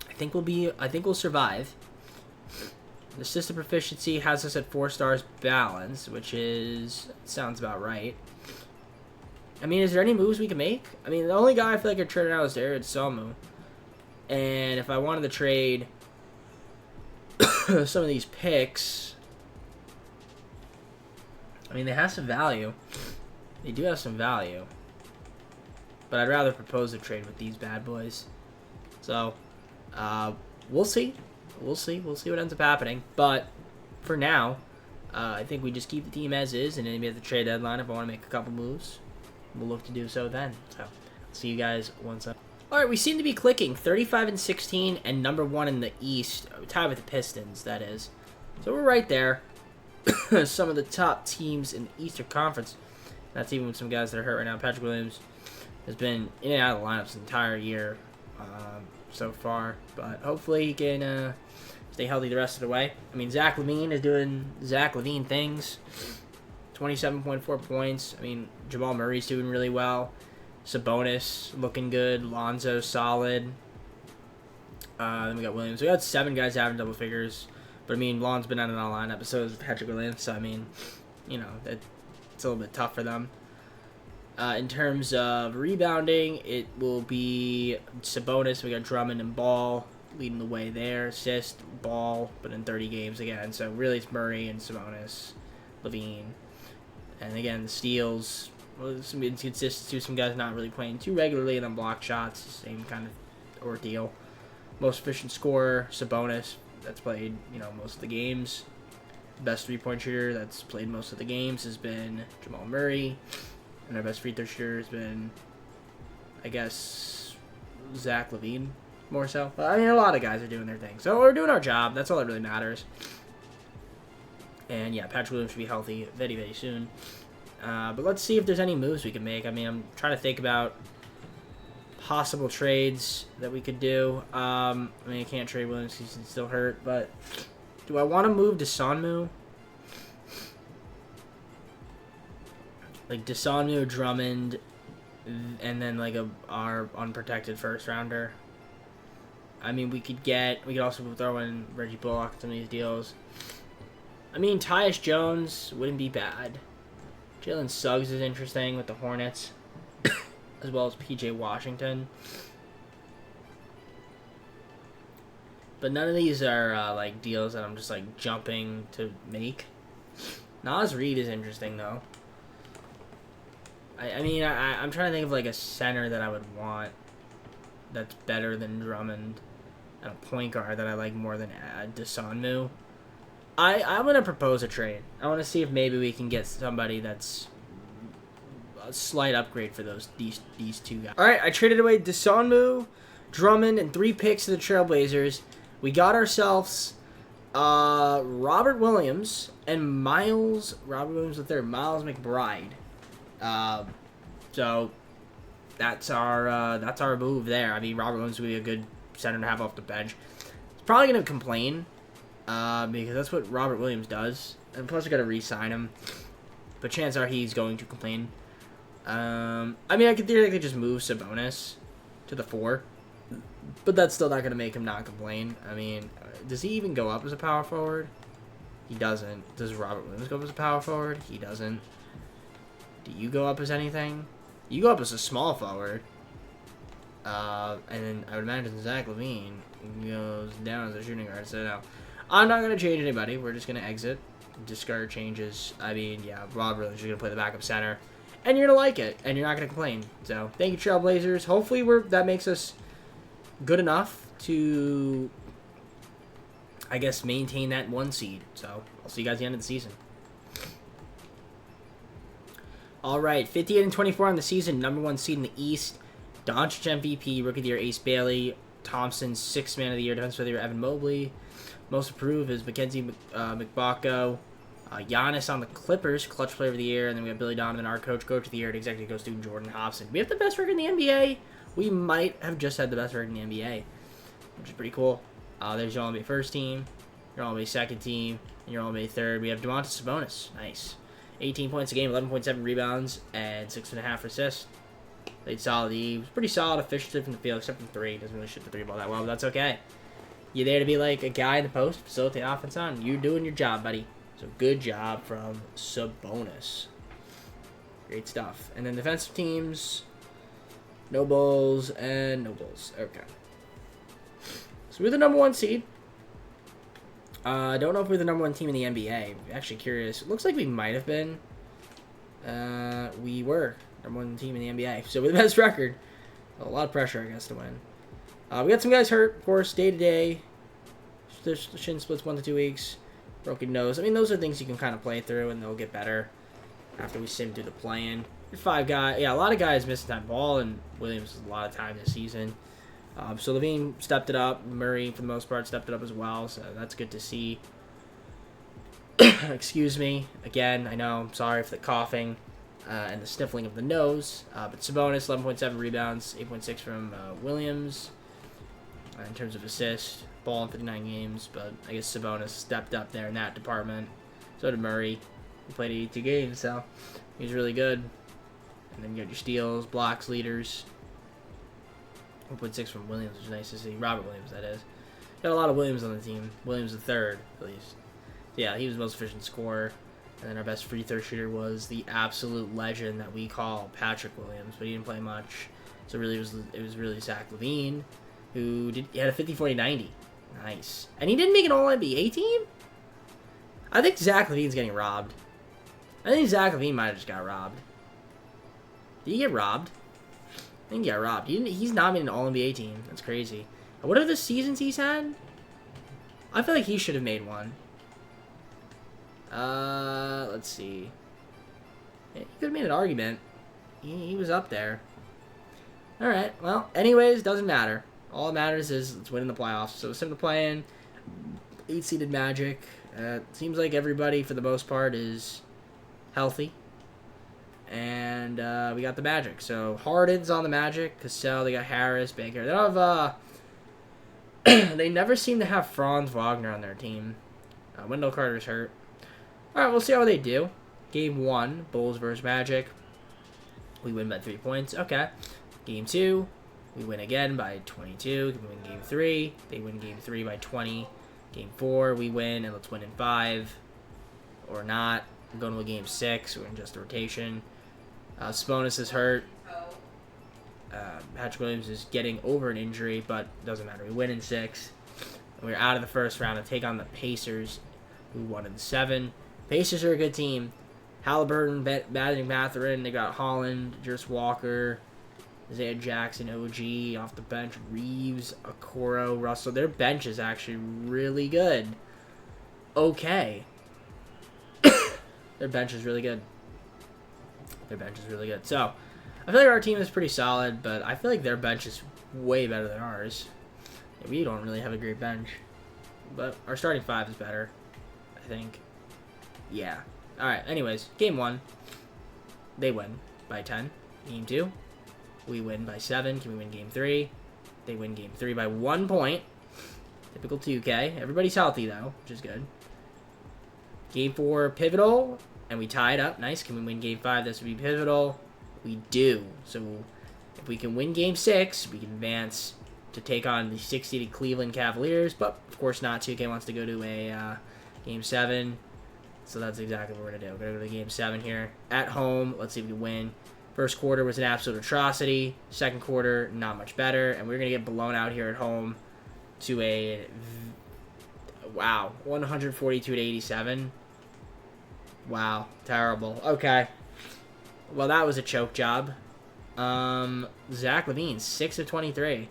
Speaker 1: I think we'll survive. The system proficiency has us at 4 stars balance, which sounds about right. I mean, is there any moves we can make? I mean, the only guy I feel like I traded out is Jared Somu. And if I wanted to trade some of these picks, I mean, they have some value. They do have some value. But I'd rather propose a trade with these bad boys. So, we'll see. We'll see what ends up happening. But, for now, I think we just keep the team as is. And maybe at the trade deadline, if I want to make a couple moves, we'll look to do so then. So, see you guys once up. Alright, we seem to be clicking. 35-16 and number 1 in the East. Tied with the Pistons, that is. So, we're right there. Some of the top teams in the Eastern Conference. That's even with some guys that are hurt right now. Patrick Williams has been in and out of the lineups the entire year so far. But hopefully he can stay healthy the rest of the way. I mean, Zach LaVine is doing Zach LaVine things. 27.4 points. I mean, Jamal Murray's doing really well. Sabonis looking good. Lonzo solid. Then we got Williams. We got 7 guys having double figures. But, I mean, Lon's been out of the lineup. So is Patrick Williams. So, I mean, you know, it's a little bit tough for them. In terms of rebounding, it will be Sabonis. We got Drummond and Ball leading the way there. Assist, Ball, but in 30 games again. So really it's Murray and Sabonis, Levine. And again, the steals, well, some inconsistency. Some guys not really playing too regularly, and then block shots, same kind of ordeal. Most efficient scorer, Sabonis. That's played, most of the games. Best three-point shooter that's played most of the games has been Jamal Murray. And our best free throw shooter has been, I guess, Zach LaVine, more so. But, I mean, a lot of guys are doing their thing. So we're doing our job. That's all that really matters. And, yeah, Patrick Williams should be healthy very, very soon. But let's see if there's any moves we can make. I mean, I'm trying to think about possible trades that we could do. I mean, I can't trade Williams because he's still hurt. But do I want to move Desonmu? Like Desonmu, Drummond, and then like our unprotected first rounder. I mean, we could also throw in Reggie Bullock in some of these deals. I mean, Tyus Jones wouldn't be bad. Jalen Suggs is interesting with the Hornets, as well as PJ Washington. But none of these are like deals that I'm just like jumping to make. Naz Reid is interesting though. I mean, I'm trying to think of like a center that I would want that's better than Drummond, and a point guard that I like more than Desonmu. I'm gonna propose a trade. I want to see if maybe we can get somebody that's a slight upgrade for these 2 guys. All right, I traded away Desonmu, Drummond, and 3 picks to the Trailblazers. We got ourselves Robert Williams and Miles McBride. So that's our move there. I mean, Robert Williams will be a good center to have off the bench. He's probably gonna complain, because that's what Robert Williams does. And plus, we gotta re-sign him. But chances are he's going to complain. I mean, I could theoretically just move Sabonis to the 4, but that's still not gonna make him not complain. I mean, does he even go up as a power forward? He doesn't. Does Robert Williams go up as a power forward? He doesn't. Do you go up as anything? You go up as a small forward. And then I would imagine Zach Levine goes down as a shooting guard. So no, I'm not gonna change anybody. We're just gonna exit, discard changes. I mean, yeah, Rob really is gonna play the backup center, and you're gonna like it, and you're not gonna complain. So thank you, Trailblazers. Hopefully, that makes us good enough to, I guess, maintain that 1 seed. So I'll see you guys at the end of the season. All right, 58-24 on the season, number 1 seed in the East. Doncic MVP, Rookie of the Year Ace Bailey, Thompson 6th Man of the Year, Defensive Player of the Year Evan Mobley. Most improved is Mackenzie McBacco. Giannis on the Clippers, Clutch Player of the Year, and then we have Billy Donovan, our Coach of the Year, and Executive Coach student Jordan Hobson. We have the best record in the NBA. We might have just had the best record in the NBA, which is pretty cool. There's your All-NBA first team, your All-NBA second team, and your All-NBA third. We have Domantas Sabonis. Nice. 18 points a game, 11.7 rebounds, and 6.5 assists. Played solid. He was pretty solid, efficient from the field, except from 3. Doesn't really shoot the 3 ball that well, but that's okay. You're there to be like a guy in the post, facilitate offense on. You're doing your job, buddy. So good job from Sabonis. Great stuff. And then defensive teams, no Bulls and no Bulls. Okay. So we're the number 1 seed. I don't know if we're the number 1 team in the NBA. I'm actually curious. It looks like we might have been. We were number 1 team in the NBA. So we're the best record. A lot of pressure, I guess, to win. We got some guys hurt, of course, day-to-day. Shin splits 1 to 2 weeks. Broken nose. I mean, those are things you can kind of play through, and they'll get better after we sim through the play-in. 5 guys. Yeah, a lot of guys missing time. Ball and Williams a lot of time this season. So Levine stepped it up. Murray, for the most part, stepped it up as well. So that's good to see. Excuse me. Again, I know. I'm sorry for the coughing and the sniffling of the nose. But Sabonis, 11.7 rebounds, 8.6 from Williams. In terms of assists, Ball in 59 games. But I guess Sabonis stepped up there in that department. So did Murray. He played 82 games, so he was really good. And then you got your steals, blocks, leaders. 1.6 from Williams, which is nice to see. Robert Williams, that is. Got a lot of Williams on the team. Williams the third, at least. Yeah, he was the most efficient scorer. And then our best free throw shooter was the absolute legend that we call Patrick Williams, but he didn't play much. So really, it was really Zach Levine, who had a 50-40-90. Nice. And he didn't make an All-NBA team? I think Zach Levine's getting robbed. I think Zach Levine might have just got robbed. Did he get robbed? I think he got robbed. He's not made an All-NBA team. That's crazy. What are the seasons he's had? I feel like he should have made one. Let's see. Yeah, he could have made an argument. He was up there. Alright, well, anyways, doesn't matter. All that matters is it's winning the playoffs. So it's him to play in. 8-seeded Magic. Seems like everybody, for the most part, is healthy. And we got the Magic. So Harden's on the Magic. Cassell, they got Harris, Baker. They don't have, they never seem to have Franz Wagner on their team. Wendell Carter's hurt. Alright, we'll see how they do. Game 1, Bulls versus Magic. We win by 3 points. Okay. Game 2, we win again by 22. We win Game 3. They win Game 3 by 20. Game 4, we win, and let's win in 5. Or not. We're going to a Game 6. We're in just a rotation. Sabonis is hurt. Patrick Williams is getting over an injury, but doesn't matter. We win in 6. We're out of the first round to take on the Pacers, who won in 7. Pacers are a good team. Halliburton, Magic Mathurin. They got Holland, Juris Walker, Isaiah Jackson, OG off the bench. Reeves, Okoro, Russell. Their bench is actually really good. Okay. Their bench is really good. Their bench is really good. So, I feel like our team is pretty solid, but I feel like their bench is way better than ours. We don't really have a great bench. But our starting 5 is better, I think. Yeah. Alright, anyways. Game 1. They win by 10. Game 2. We win by 7. Can we win Game 3? They win Game 3 by 1 point. Typical 2K. Everybody's healthy, though, which is good. Game 4, pivotal. And we tied up. Nice. Can we win Game 5? This would be pivotal. We do. So, if we can win Game 6, we can advance to take on the 6-seeded Cleveland Cavaliers. But, of course not. 2K wants to go to a Game 7. So, that's exactly what we're going to do. We're going to go to Game 7 here. At home. Let's see if we can win. If First quarter was an absolute atrocity. Second quarter, not much better. And we're going to get blown out here at home to a, wow, 142 to 87. Wow, terrible. Okay. Well, that was a choke job. Zach LaVine, 6 of 23.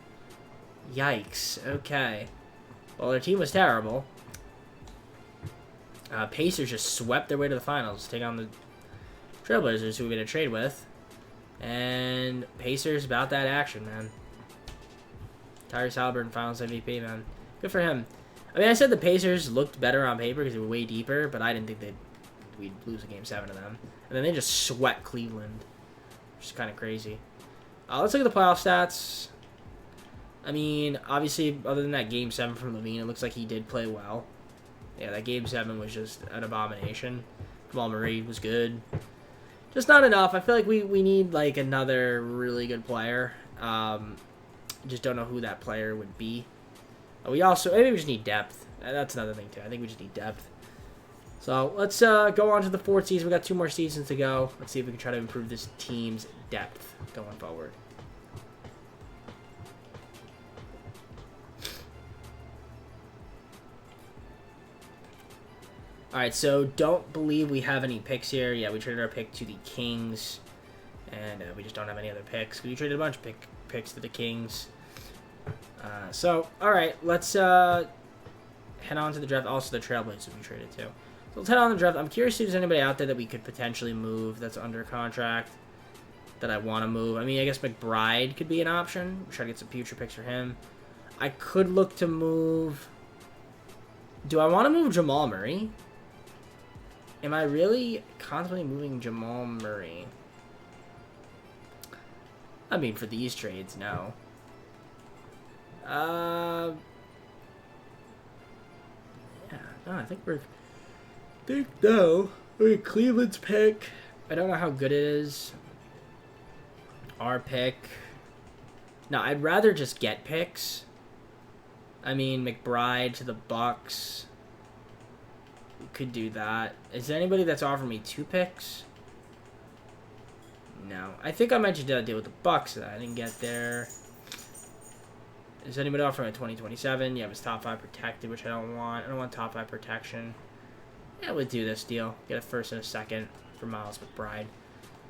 Speaker 1: Yikes. Okay. Well, their team was terrible. Pacers just swept their way to the finals to take on the Trailblazers, who we made a trade with. And Pacers about that action, man. Tyrese Haliburton, Finals MVP, man. Good for him. I mean, I said the Pacers looked better on paper because they were way deeper, but I didn't think we'd lose a Game 7 to them. And then they just swept Cleveland, which is kind of crazy. Let's look at the playoff stats. I mean, obviously, other than that Game 7 from LaVine, it looks like he did play well. Yeah, that Game 7 was just an abomination. Jamal Murray was good. Just not enough. I feel like we need, like, another really good player. Just don't know who that player would be. We also, maybe we just need depth. That's another thing, too. I think we just need depth. So, let's go on to the fourth season. We got 2 more seasons to go. Let's see if we can try to improve this team's depth going forward. Alright, so don't believe we have any picks here. Yeah, we traded our pick to the Kings. And we just don't have any other picks. We traded a bunch of picks to the Kings. So, alright, let's head on to the draft. Also, the Trailblazers we traded to. So, let's head on to the draft. I'm curious if there's anybody out there that we could potentially move that's under contract that I want to move. I mean, I guess McBride could be an option. Try to get some future picks for him. I could look to move... Do I want to move Jamal Murray? Am I really contemplating moving Jamal Murray? I mean, for these trades, no. Yeah, no, I think no. We're Cleveland's pick. I don't know how good it is. Our pick. No, I'd rather just get picks. I mean, McBride to the Bucks. We could do that. Is there anybody that's offering me 2 picks? No. I think I might just deal with the Bucks. I didn't get there. Is anybody offering a 2027? Yeah, it was top 5 protected, which I don't want. I don't want top 5 protection. Yeah, we'll do this deal. Get a first and a second for Miles McBride.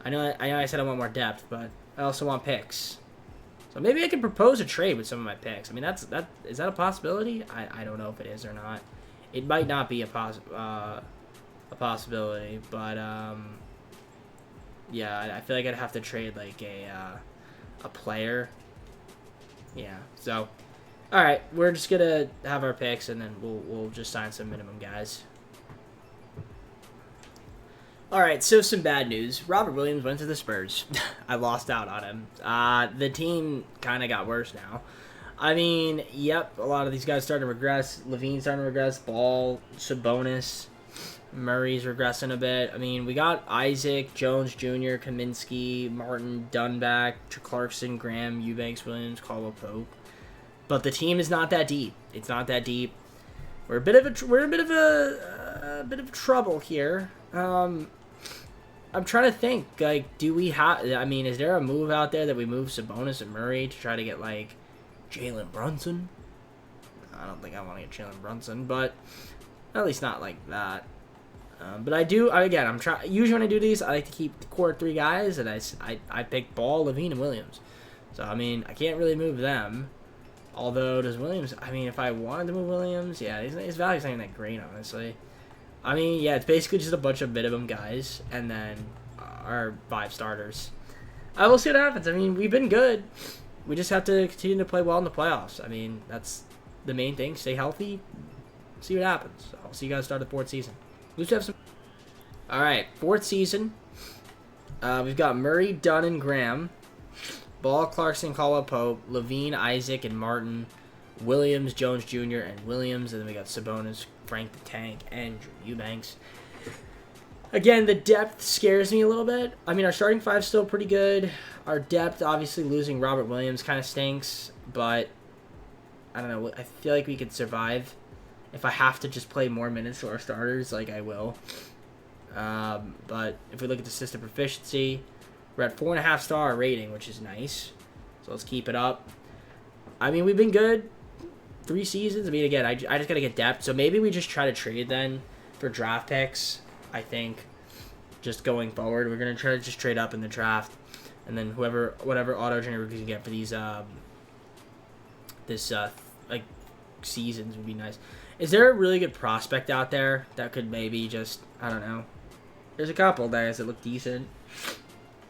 Speaker 1: I know I said I want more depth, but I also want picks. So maybe I can propose a trade with some of my picks. I mean, is that a possibility? I don't know if it is or not. It might not be a possibility, but yeah, I feel like I'd have to trade like a player. Yeah. So, all right, we're just gonna have our picks, and then we'll just sign some minimum guys. All right, so some bad news. Robert Williams went to the Spurs. I lost out on him. The team kind of got worse now. I mean, yep, a lot of these guys starting to regress. LaVine's starting to regress. Ball, Sabonis, Murray's regressing a bit. I mean, we got Isaac, Jones Jr., Kaminsky, Martin, Dunback, Clarkson, Graham, Eubanks, Williams, Caldwell Pope. But the team is not that deep. It's not that deep. We're a bit of trouble here. I'm trying to think, like, do we have... I mean, is there a move out there that we move Sabonis and Murray to try to get, like, Jalen Brunson? I don't think I want to get Jalen Brunson, but at least not like that. But usually when I do these, I like to keep the core 3 guys, and I pick Ball, LaVine, and Williams. So, I mean, I can't really move them. Although, does Williams... I mean, if I wanted to move Williams, yeah, his value's not even that great, honestly. I mean, yeah, it's basically just a bunch of minimum guys, and then our 5 starters. I will see what happens. I mean, we've been good. We just have to continue to play well in the playoffs. I mean, that's the main thing. Stay healthy. See what happens. I'll see you guys start the 4th season. Let's have some... All right, 4th season. We've got Murray, Dunn, and Graham. Ball, Clarkson, Caldwell Pope, LaVine, Isaac, and Martin. Williams, Jones Jr., and Williams. And then we got Sabonis, Frank the Tank, and Drew Eubanks. Again, the depth scares me a little bit. I mean, our starting 5 is still pretty good. Our depth, obviously, losing Robert Williams kind of stinks. But, I don't know. I feel like we could survive. If I have to just play more minutes to our starters, like, I will. But if we look at the system proficiency, We're at 4.5 star rating, which is nice. So let's keep it up. I mean, we've been good 3 seasons. I mean, again, I just got to get depth. So maybe we just try to trade then for draft picks. I think just going forward, we're going to try to just trade up in the draft. And then whatever auto generator we can get for these, like, seasons would be nice. Is there a really good prospect out there that could maybe just, I don't know. There's a couple guys that look decent.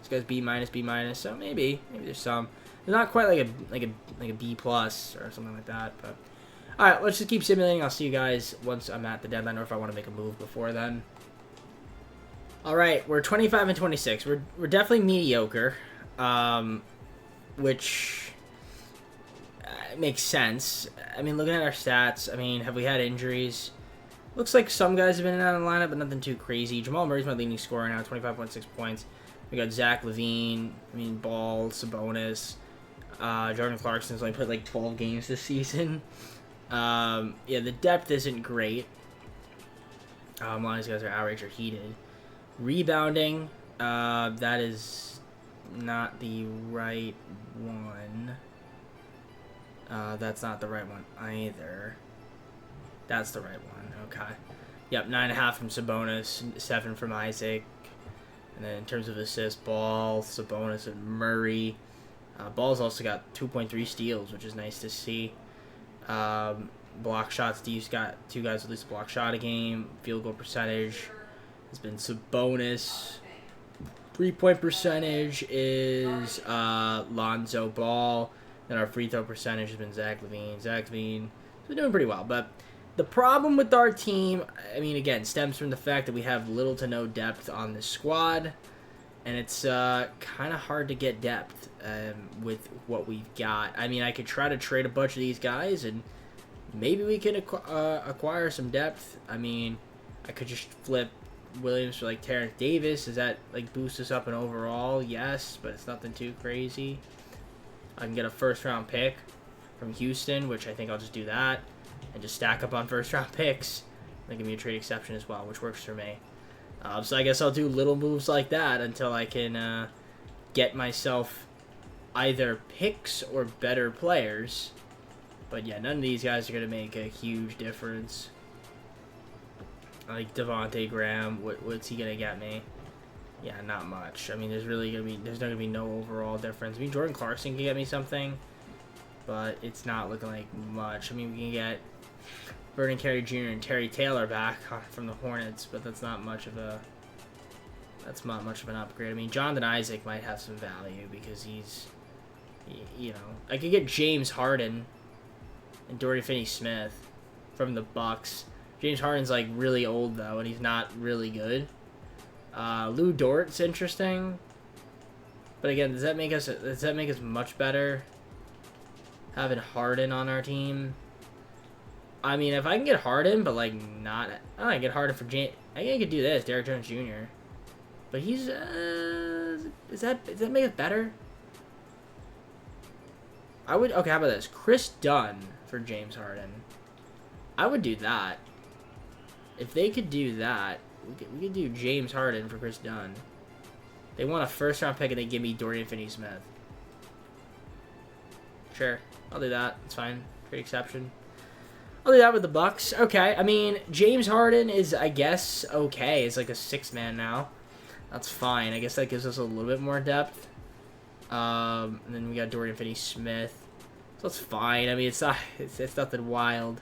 Speaker 1: This guy's B minus, so maybe there's some. It's not quite like a B plus or something like that, but all right, let's just keep simulating. I'll see you guys once I'm at the deadline, or if I want to make a move before then. All right, we're 25 and 26. We're definitely mediocre, which makes sense. I mean, looking at our stats, I mean, have we had injuries? Looks like some guys have been in and out of the lineup, but nothing too crazy. Jamal Murray's my leading scorer now, 25.6 points. We got Zach LaVine, Ball, Sabonis. Jordan Clarkson's only played like 12 games this season. Yeah, the depth isn't great. A lot of these guys are outraged or heated. Rebounding, that is not the right one. That's not the right one either. That's the right one. Okay. Yep, 9.5 from Sabonis, 7 from Isaac. And then in terms of assists, Ball, Sabonis, and Murray. Ball's also got 2.3 steals, which is nice to see. Block shots, Steve's got 2 guys at least a block shot a game. Field goal percentage has been Sabonis. 3-point percentage is Lonzo Ball. Then our free throw percentage has been Zach LaVine. Zach LaVine is doing pretty well, but the problem with our team, I mean, again, stems from the fact that we have little to no depth on the squad, and it's kind of hard to get depth with what we've got. I mean, I could try to trade a bunch of these guys, and maybe we can acquire some depth. I mean, I could just flip Williams for, like, Terrence Davis. Does that, like, boost us up in overall? Yes, but it's nothing too crazy. I can get a first-round pick from Houston, which I think I'll just do that. And just stack up on first-round picks. They give me a trade exception as well, which works for me. So I guess I'll do little moves like that until I can get myself either picks or better players. But yeah, none of these guys are going to make a huge difference. Like Devontae Graham, what's he going to get me? Yeah, not much. I mean, there's not going to be no overall difference. I mean, Jordan Clarkson can get me something, but it's not looking like much. I mean, we can get Vernon Carey Jr. and Terry Taylor back from the Hornets, but that's not much of an upgrade. I mean, Jonathan Isaac might have some value because he's, you know, I could get James Harden and Dorian Finney-Smith from the Bucks. James Harden's like really old though, and he's not really good. Lou Dort's interesting, but again, does that make us much better having Harden on our team? I mean, if I can get Harden, but like not, I can get Harden for James. I think I could do this, Derrick Jones Jr. But he's does that make it better? Okay. How about this? Chris Dunn for James Harden. I would do that. If they could do that, we could do James Harden for Chris Dunn. They want a first-round pick and they give me Dorian Finney-Smith. Sure, I'll do that. It's fine. Great exception. I'll do that with the Bucks. Okay, I mean, James Harden is, I guess, okay. It's like a 6-man now. That's fine. I guess that gives us a little bit more depth. And then we got Dorian Finney-Smith. So it's fine. I mean, it's nothing wild.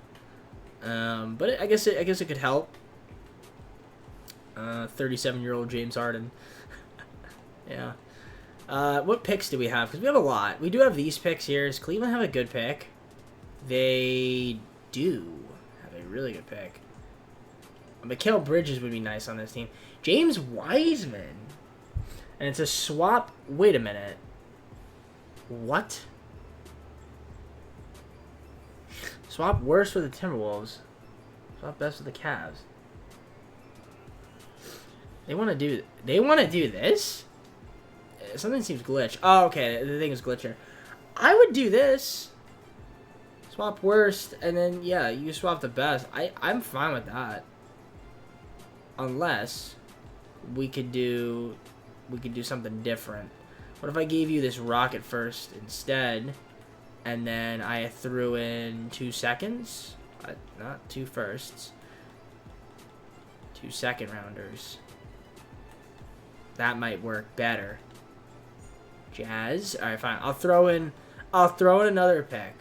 Speaker 1: But I guess it could help. 37-year-old James Harden. Yeah. What picks do we have? Because we have a lot. We do have these picks here. Does Cleveland have a good pick? They do have a really good pick. Mikal Bridges would be nice on this team. James Wiseman. And it's a swap. Wait a minute. What? Swap worse for the Timberwolves. Swap best for the Cavs. They want to do this? Something seems glitched. Oh, okay. The thing is glitcher. I would do this. Swap worst, and then, yeah, you swap the best. I'm fine with that. Unless we could do we could do something different. What if I gave you this rocket first instead, and then I threw in 2 seconds? Not 2 firsts. 2 second rounders. That might work better. Jazz. All right, fine. I'll throw in another pick.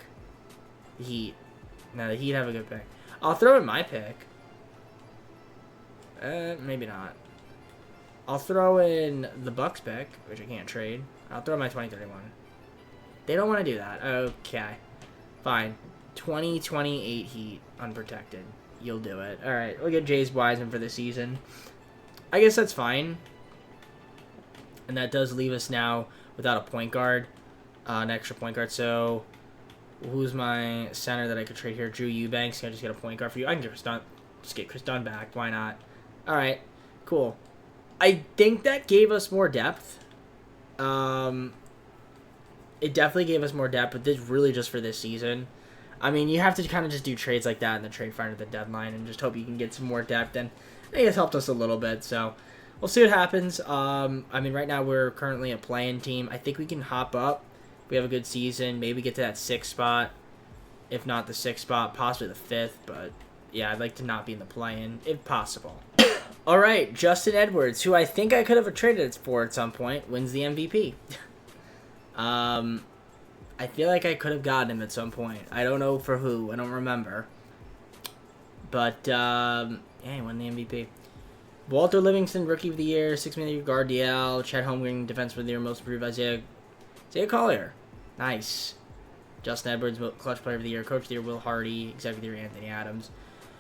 Speaker 1: The Heat. No, the Heat have a good pick. I'll throw in my pick. Maybe not. I'll throw in the Bucks pick, which I can't trade. I'll throw in my 2031. They don't want to do that. Okay. Fine. 2028 Heat, unprotected. You'll do it. All right, we'll get James Wiseman for the season. I guess that's fine. And that does leave us now without a point guard, an extra point guard. So, who's my center that I could trade here? Drew Eubanks. Can I just get a point guard for you? I can get Chris Dunn. Just get Chris Dunn back. Why not? All right, cool. I think that gave us more depth. It definitely gave us more depth, but this really just for this season. I mean, you have to kind of just do trades like that in the trade finder at the deadline and just hope you can get some more depth. And I think it's helped us a little bit, so we'll see what happens. I mean, right now we're currently a play-in team. I think we can hop up. If we have a good season, maybe get to that 6th spot. If not the 6th spot, possibly the 5th. But, yeah, I'd like to not be in the play-in, if possible. All right, Justin Edwards, who I think I could have traded for at some point, wins the MVP. I feel like I could have gotten him at some point. I don't know for who. I don't remember. But, yeah, he won the MVP. Walter Livingston, Rookie of the Year, 6 million guard DL, Chet Holmgren, Defenseman of the Year, Most Improved, Isaiah Collier. Nice. Justin Edwards, Clutch Player of the Year, Coach of the Year, Will Hardy, Executive of the Year, Anthony Adams.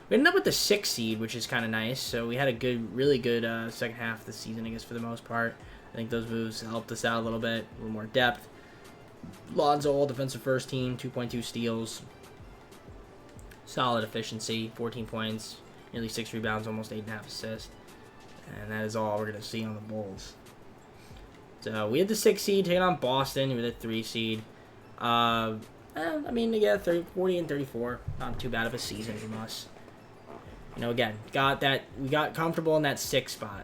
Speaker 1: We ended up with the 6th seed, which is kind of nice. So we had a good, really good second half of the season, I guess, for the most part. I think those moves helped us out a little bit, a little more depth. Lonzo, all defensive first team, 2.2 steals. Solid efficiency, 14 points, nearly 6 rebounds, almost 8.5 assists. And that is all we're going to see on the Bulls. So we had the 6th seed taking on Boston with a 3 seed. I mean, yeah, 40 and 34. Not too bad of a season from us. You know, again, we got comfortable in that 6th spot.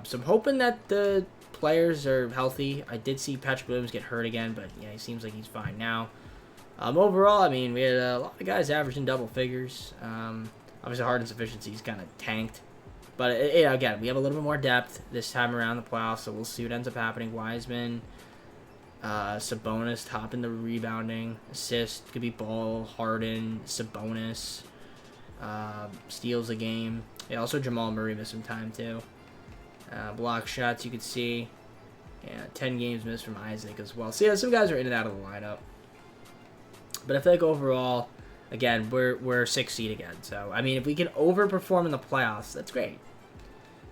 Speaker 1: So I'm hoping that the players are healthy. I did see Patrick Williams get hurt again, but yeah, he seems like he's fine now. Overall, I mean, we had a lot of guys averaging double figures. Obviously, Harden's efficiency is kind of tanked. But, again, we have a little bit more depth this time around the playoffs, so we'll see what ends up happening. Wiseman, Sabonis topping the rebounding. Assist could be Ball, Harden, Sabonis. Steals a game. Yeah, also Jamal Murray missed some time, too. Block shots, you could see. Yeah, 10 games missed from Isaac as well. So, yeah, some guys are in and out of the lineup. But I feel like overall, again, we're 6th seed again. So, I mean, if we can overperform in the playoffs, that's great.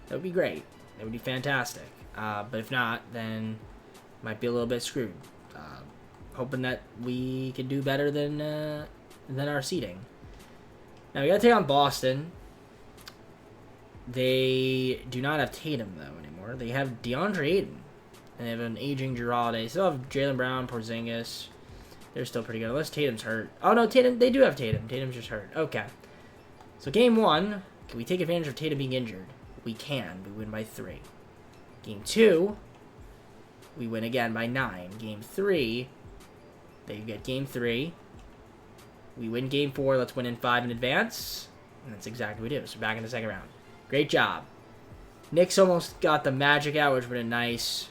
Speaker 1: That would be great. That would be fantastic. But if not, then might be a little bit screwed. Hoping that we can do better than our seeding. Now, we got to take on Boston. They do not have Tatum, though, anymore. They have DeAndre Ayton. And they have an aging Geraldo. They still have Jaylen Brown, Porzingis. They're still pretty good, unless Tatum's hurt. Oh, no, Tatum. They do have Tatum. Tatum's just hurt. Okay. So, game 1, can we take advantage of Tatum being injured? We can. We win by 3. Game 2, we win again by 9. Game 3, they get game 3. We win game 4. Let's win in 5 in advance. And that's exactly what we do. So, back in the second round. Great job. Knicks almost got the Magic out, which would have been nice.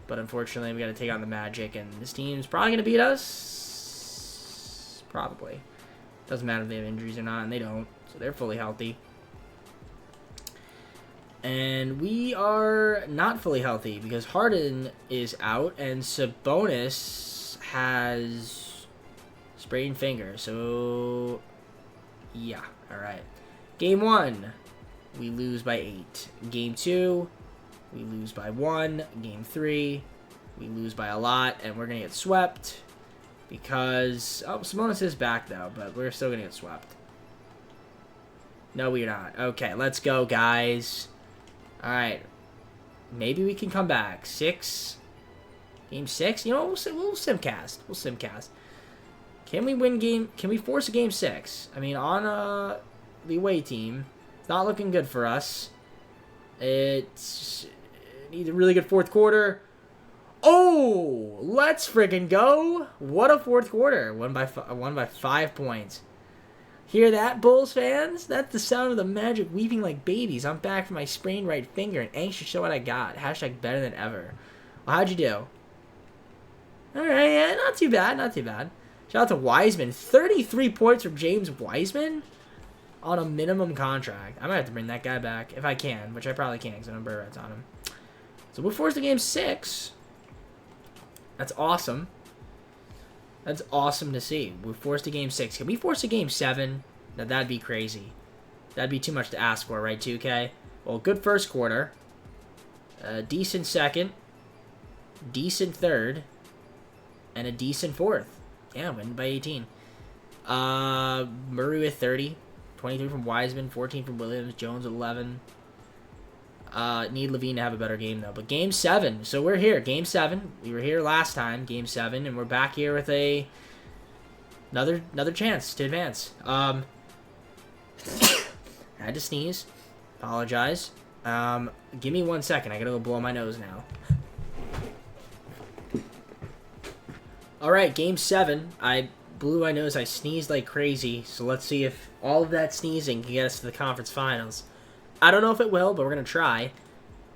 Speaker 1: But unfortunately, we got to take on the Magic. And this team's probably going to beat us. Probably. Doesn't matter if they have injuries or not, and they don't. So they're fully healthy. And we are not fully healthy because Harden is out and Sabonis has sprained finger. So, yeah. All right. Game 1, we lose by 8. Game 2, we lose by 1. Game 3, we lose by a lot, and we're going to get swept because... Oh, Sabonis is back, though, but we're still going to get swept. No, we're not. Okay, let's go, guys. All right. Maybe we can come back. 6. Game 6? You know, we'll simcast. We'll simcast. Can we win game... Can we force a game 6? I mean, on the away team, it's not looking good for us. It's Need a really good fourth quarter. Oh, let's friggin' go. What a fourth quarter. Won by 5 points. Hear that, Bulls fans? That's the sound of the Magic weeping like babies. I'm back from my sprained right finger and anxious to show what I got. Hashtag better than ever. Well, how'd you do? Alright, yeah, not too bad, not too bad. Shout out to Wiseman. 33 points from James Wiseman on a minimum contract. I might have to bring that guy back if I can, which I probably can't because I don't bird rights on him. So we're forced to game 6. That's awesome. That's awesome to see. We're forced to game 6. Can we force a game 7? Now, that'd be crazy. That'd be too much to ask for, right, 2K? Well, good first quarter. Decent second. Decent third. And a decent fourth. Yeah, win by 18. Murray with 30. 23 from Wiseman. 14 from Williams. Jones 11. Need Levine to have a better game, though. But game 7. So we're here. Game 7. We were here last time. Game 7. And we're back here with another chance to advance. I had to sneeze. Apologize. Give me 1 second. I gotta go blow my nose now. Alright, game 7. I blew my nose. I sneezed like crazy. So let's see if all of that sneezing can get us to the conference finals. I don't know if it will, but we're going to try.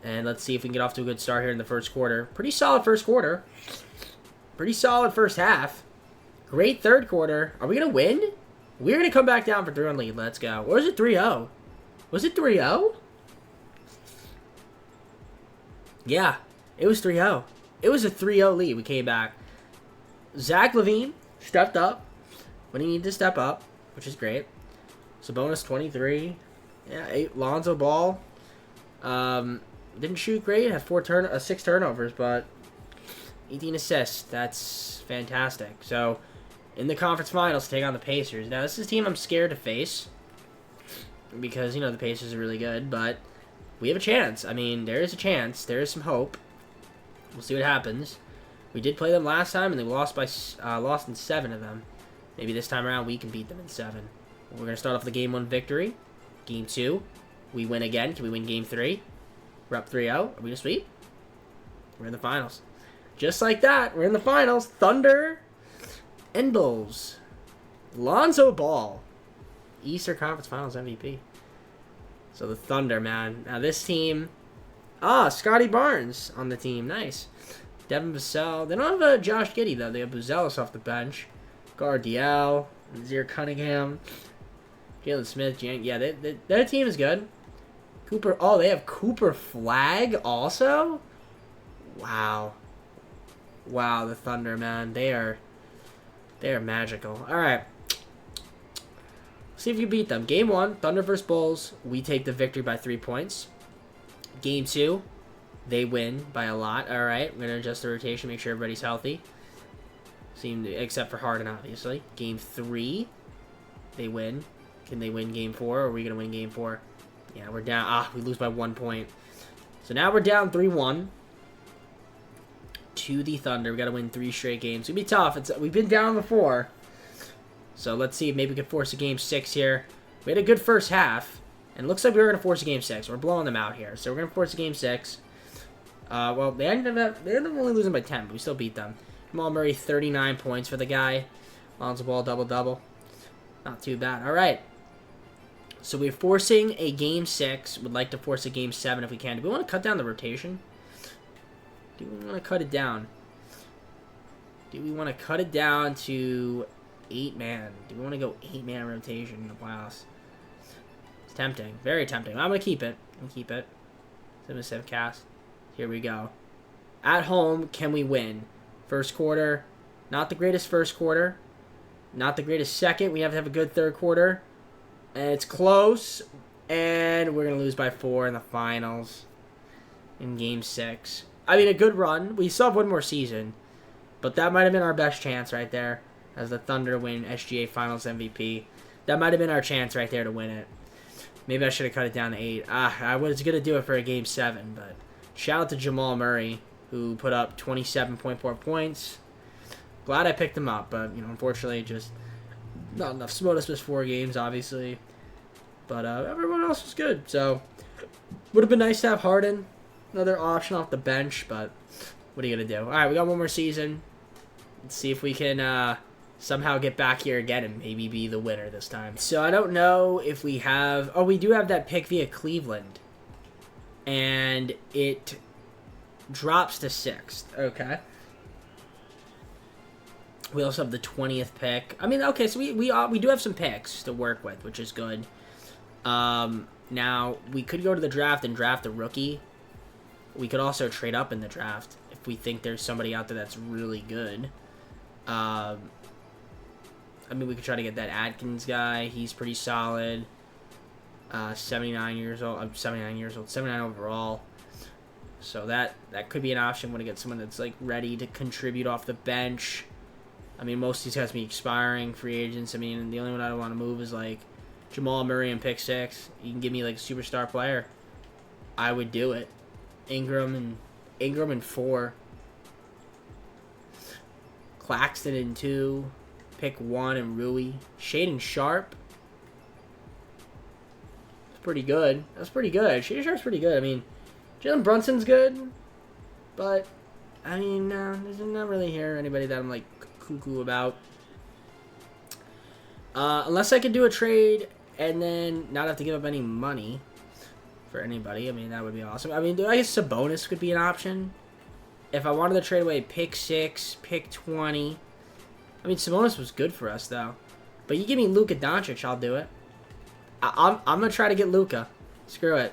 Speaker 1: And let's see if we can get off to a good start here in the first quarter. Pretty solid first quarter. Pretty solid first half. Great third quarter. Are we going to win? We're going to come back down for 3-1 lead. Let's go. Or was it 3-0? Was it 3-0? Yeah, it was 3-0. It was a 3-0 lead. We came back. Zach LaVine stepped up when he needed to step up, which is great. Sabonis 23. Yeah, Lonzo Ball didn't shoot great. Had 6 turnovers, but 18 assists. That's fantastic. So, in the conference finals, take on the Pacers. Now, this is a team I'm scared to face because, you know, the Pacers are really good, but we have a chance. I mean, there is a chance. There is some hope. We'll see what happens. We did play them last time, and they lost in 7 of them. Maybe this time around we can beat them in 7. We're going to start off with a Game 1 victory. Game 2, we win again. Can we win Game 3? We're up 3-0. Are we going to sweep? We're in the finals. Just like that, we're in the finals. Thunder and Bulls. Lonzo Ball. Eastern Conference Finals MVP. So the Thunder, man. Now this team... Scotty Barnes on the team. Nice. Devin Vassell. They don't have Josh Giddey, though. They have Buzelis off the bench. Gardiel. Nazir Cunningham. Jalen Smith. Yeah, their team is good. Cooper. Oh, they have Cooper Flag also? Wow. Wow, the Thunder, man. They are magical. All right. See if you beat them. Game 1, Thunder versus Bulls. We take the victory by 3 points. Game 2, they win by a lot. All right, we're going to adjust the rotation, make sure everybody's healthy. Except for Harden, obviously. Game 3, they win. Can they win Game 4, or are we going to win Game 4? Yeah, we're down. We lose by 1 point. So now we're down 3-1 to the Thunder. We got to win 3 straight games. It's going to be tough. We've been down before. So let's see if maybe we can force a Game 6 here. We had a good first half. And it looks like we were going to force a Game 6. We're blowing them out here. So we're going to force a Game 6. Well, they ended up only losing by 10, but we still beat them. Jamal Murray, 39 points for the guy. Lonzo Ball, double-double. Not too bad. All right. So we're forcing a Game 6. Would like to force a Game 7 if we can. Do we want to cut down the rotation? Do we want to cut it down? Do we want to cut it down to 8-man? Do we want to go 8-man rotation in the playoffs? It's tempting. Very tempting. I'm going to keep it. 7-7 cast. Here we go. At home, can we win? First quarter, not the greatest first quarter. Not the greatest second. We have to have a good third quarter. And it's close. And we're going to lose by 4 in the finals. In Game 6. I mean, a good run. We still have one more season. But that might have been our best chance right there. As the Thunder win SGA Finals MVP. That might have been our chance right there to win it. Maybe I should have cut it down to 8. I was going to do it for a Game 7. But shout out to Jamal Murray, who put up 27.4 points. Glad I picked him up. But, unfortunately, just not enough. Sabonis missed 4 games, obviously. But everyone else was good. So, would have been nice to have Harden. Another option off the bench, but what are you going to do? All right, we got one more season. Let's see if we can somehow get back here again and maybe be the winner this time. So I don't know if we have... Oh, we do have that pick via Cleveland. And it drops to 6th. Okay. We also have the 20th pick. I mean, okay, so we do have some picks to work with, which is good. Now, we could go to the draft and draft a rookie. We could also trade up in the draft if we think there's somebody out there that's really good. I mean, we could try to get that Adkins guy. He's pretty solid. 79 years old. I'm 79 years old. 79 overall. So that could be an option. Want to get someone that's like ready to contribute off the bench. I mean, most of these guys be expiring free agents. I mean, the only one I don't want to move is like Jamal Murray and pick 6. You can give me like a superstar player. I would do it. Ingram in 4. Claxton in 2. Pick 1 and Rui. Shaden Sharp. That's pretty good. That's pretty good. Shaden Sharp's pretty good. I mean, Jalen Brunson's good. But, I mean, there's not really here anybody that I'm like cuckoo about. Unless I could do a trade and then not have to give up any money for anybody. I mean, that would be awesome. I mean, I guess Sabonis could be an option. If I wanted to trade away pick 6, pick 20. I mean, Sabonis was good for us, though. But you give me Luka Doncic, I'll do it. I'm going to try to get Luka. Screw it.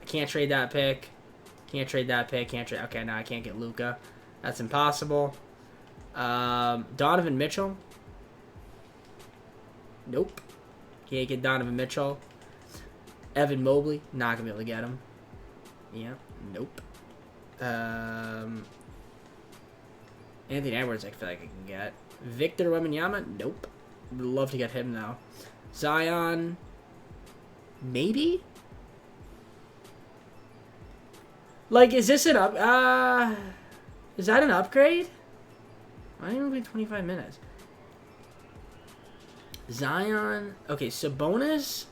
Speaker 1: I can't trade that pick. Can't trade that pick. Can't trade... Okay, no, I can't get Luka. That's impossible. Donovan Mitchell. Nope. Can't get Donovan Mitchell. Evan Mobley. Not going to be able to get him. Yeah. Nope. Anthony Edwards, I feel like I can get. Victor Wembanyama? Nope. Would love to get him, though. Zion? Maybe? Like, is this an up... is that an upgrade? Why didn't we 25 minutes? Zion... Okay, Sabonis...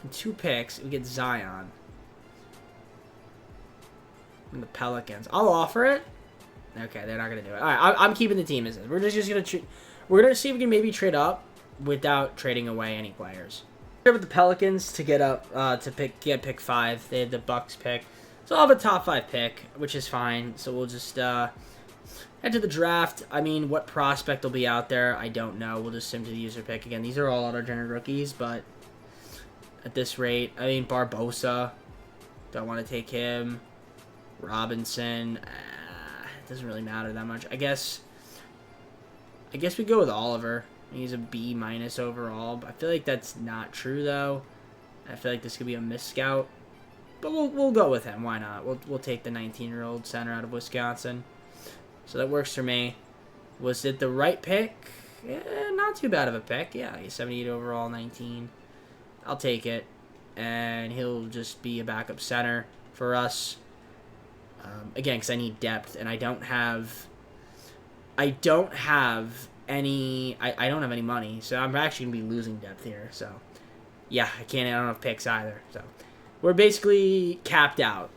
Speaker 1: And 2 picks. We get Zion. And the Pelicans. I'll offer it. Okay, they're not gonna do it. All right, I'm keeping the team as is. We're just gonna we're gonna see if we can maybe trade up without trading away any players. Here with the Pelicans to get up to get pick 5. They had the Bucks pick, so I'll have a top 5 pick, which is fine. So we'll just head to the draft. I mean, what prospect will be out there? I don't know. We'll just sim to the user pick again. These are all auto-generated rookies, but at this rate, I mean Barbosa. Don't want to take him. Robinson. Doesn't really matter that much. I guess we go with Oliver. He's a B- overall. I feel like that's not true though. I feel like this could be a miss scout. But we'll go with him. Why not? We'll take the 19-year-old center out of Wisconsin. So that works for me. Was it the right pick? Not too bad of a pick. Yeah, he's 78 overall, 19. I'll take it. And he'll just be a backup center for us. Again, because I need depth, and I don't have any money, so I'm actually gonna be losing depth here. So, yeah, I don't have picks either. So, we're basically capped out.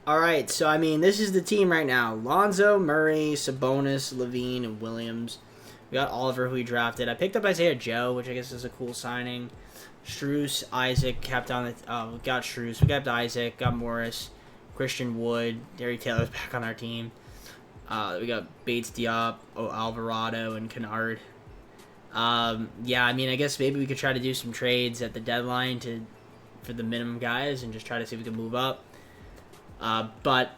Speaker 1: All right, so I mean, this is the team right now: Lonzo, Murray, Sabonis, Levine, and Williams. We got Oliver, who we drafted. I picked up Isaiah Joe, which I guess is a cool signing. Strus, Isaac, kept on the. We got Strus. We got Isaac. Got Morris. Christian Wood, Derry Taylor's back on our team. We got Bates Diop, Alvarado, and Kennard. Yeah, I mean, I guess maybe we could try to do some trades at the deadline for the minimum guys and just try to see if we can move up. But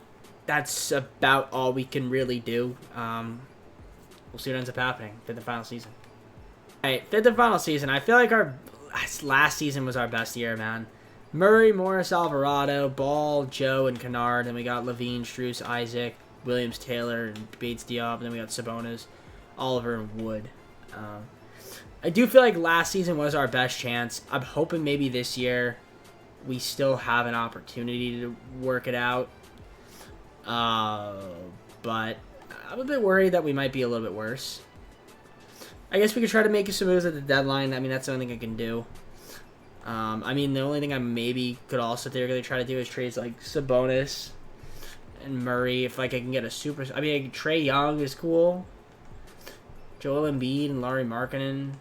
Speaker 1: that's about all we can really do. We'll see what ends up happening for the final season. All right, for the final season, I feel like our last season was our best year, man. Murray, Morris, Alvarado, Ball, Joe, and Kennard. Then we got Levine, Strus, Isaac, Williams, Taylor, and Bates Diop. Then we got Sabonis, Oliver, and Wood. I do feel like last season was our best chance. I'm hoping maybe this year we still have an opportunity to work it out. But I'm a bit worried that we might be a little bit worse. I guess we could try to make some moves at the deadline. I mean, that's the only thing I can do. I mean, the only thing I maybe could also theoretically try to do is trades like Sabonis and Murray. If like I can get a super, I mean, Trae Young is cool. Joel Embiid and Lauri Markkanen.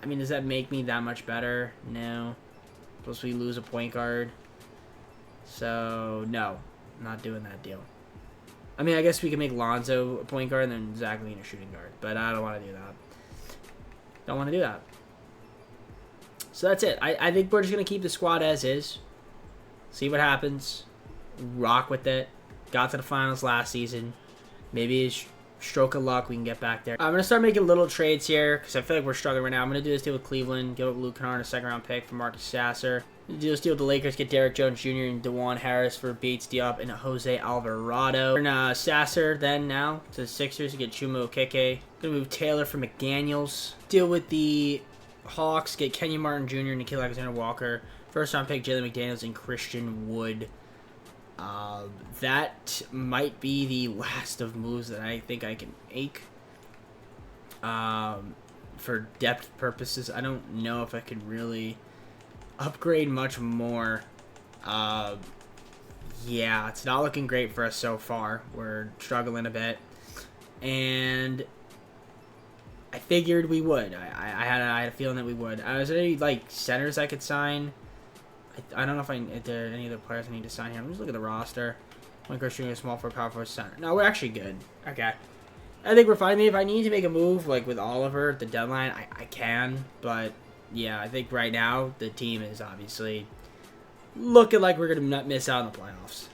Speaker 1: I mean, does that make me that much better? No. Plus we lose a point guard. So no, not doing that deal. I mean, I guess we can make Lonzo a point guard and then Zach LaVine a shooting guard, but I don't want to do that. Don't want to do that. So that's it. I think we're just going to keep the squad as is. See what happens. Rock with it. Got to the finals last season. Maybe a stroke of luck, we can get back there. I'm going to start making little trades here because I feel like we're struggling right now. I'm going to do this deal with Cleveland. Give up Luke Kennard, a second-round pick for Marcus Sasser. Do this deal with the Lakers. Get Derek Jones Jr. and DeJuan Harris for Bates Diop and Jose Alvarado. And Sasser then now to the Sixers to get Chuma Okeke. Going to move Taylor for McDaniels. Deal with the Hawks. Get Kenyon Martin Jr. and Nikhil Alexander-Walker. First-round pick Jalen McDaniels and Christian Wood. That might be the last of moves that I think I can make. For depth purposes, I don't know if I could really upgrade much more. Yeah, it's not looking great for us so far. We're struggling a bit, and I figured we would. I had a feeling that we would. Was there any like centers I could sign? I don't know if there are any other players I need to sign here. Let me just look at the roster. One guard shooting a small for power forward center. No, we're actually good. Okay. I think we're fine. I mean, if I need to make a move, like with Oliver at the deadline, I can. But, yeah, I think right now the team is obviously looking like we're going to miss out on the playoffs.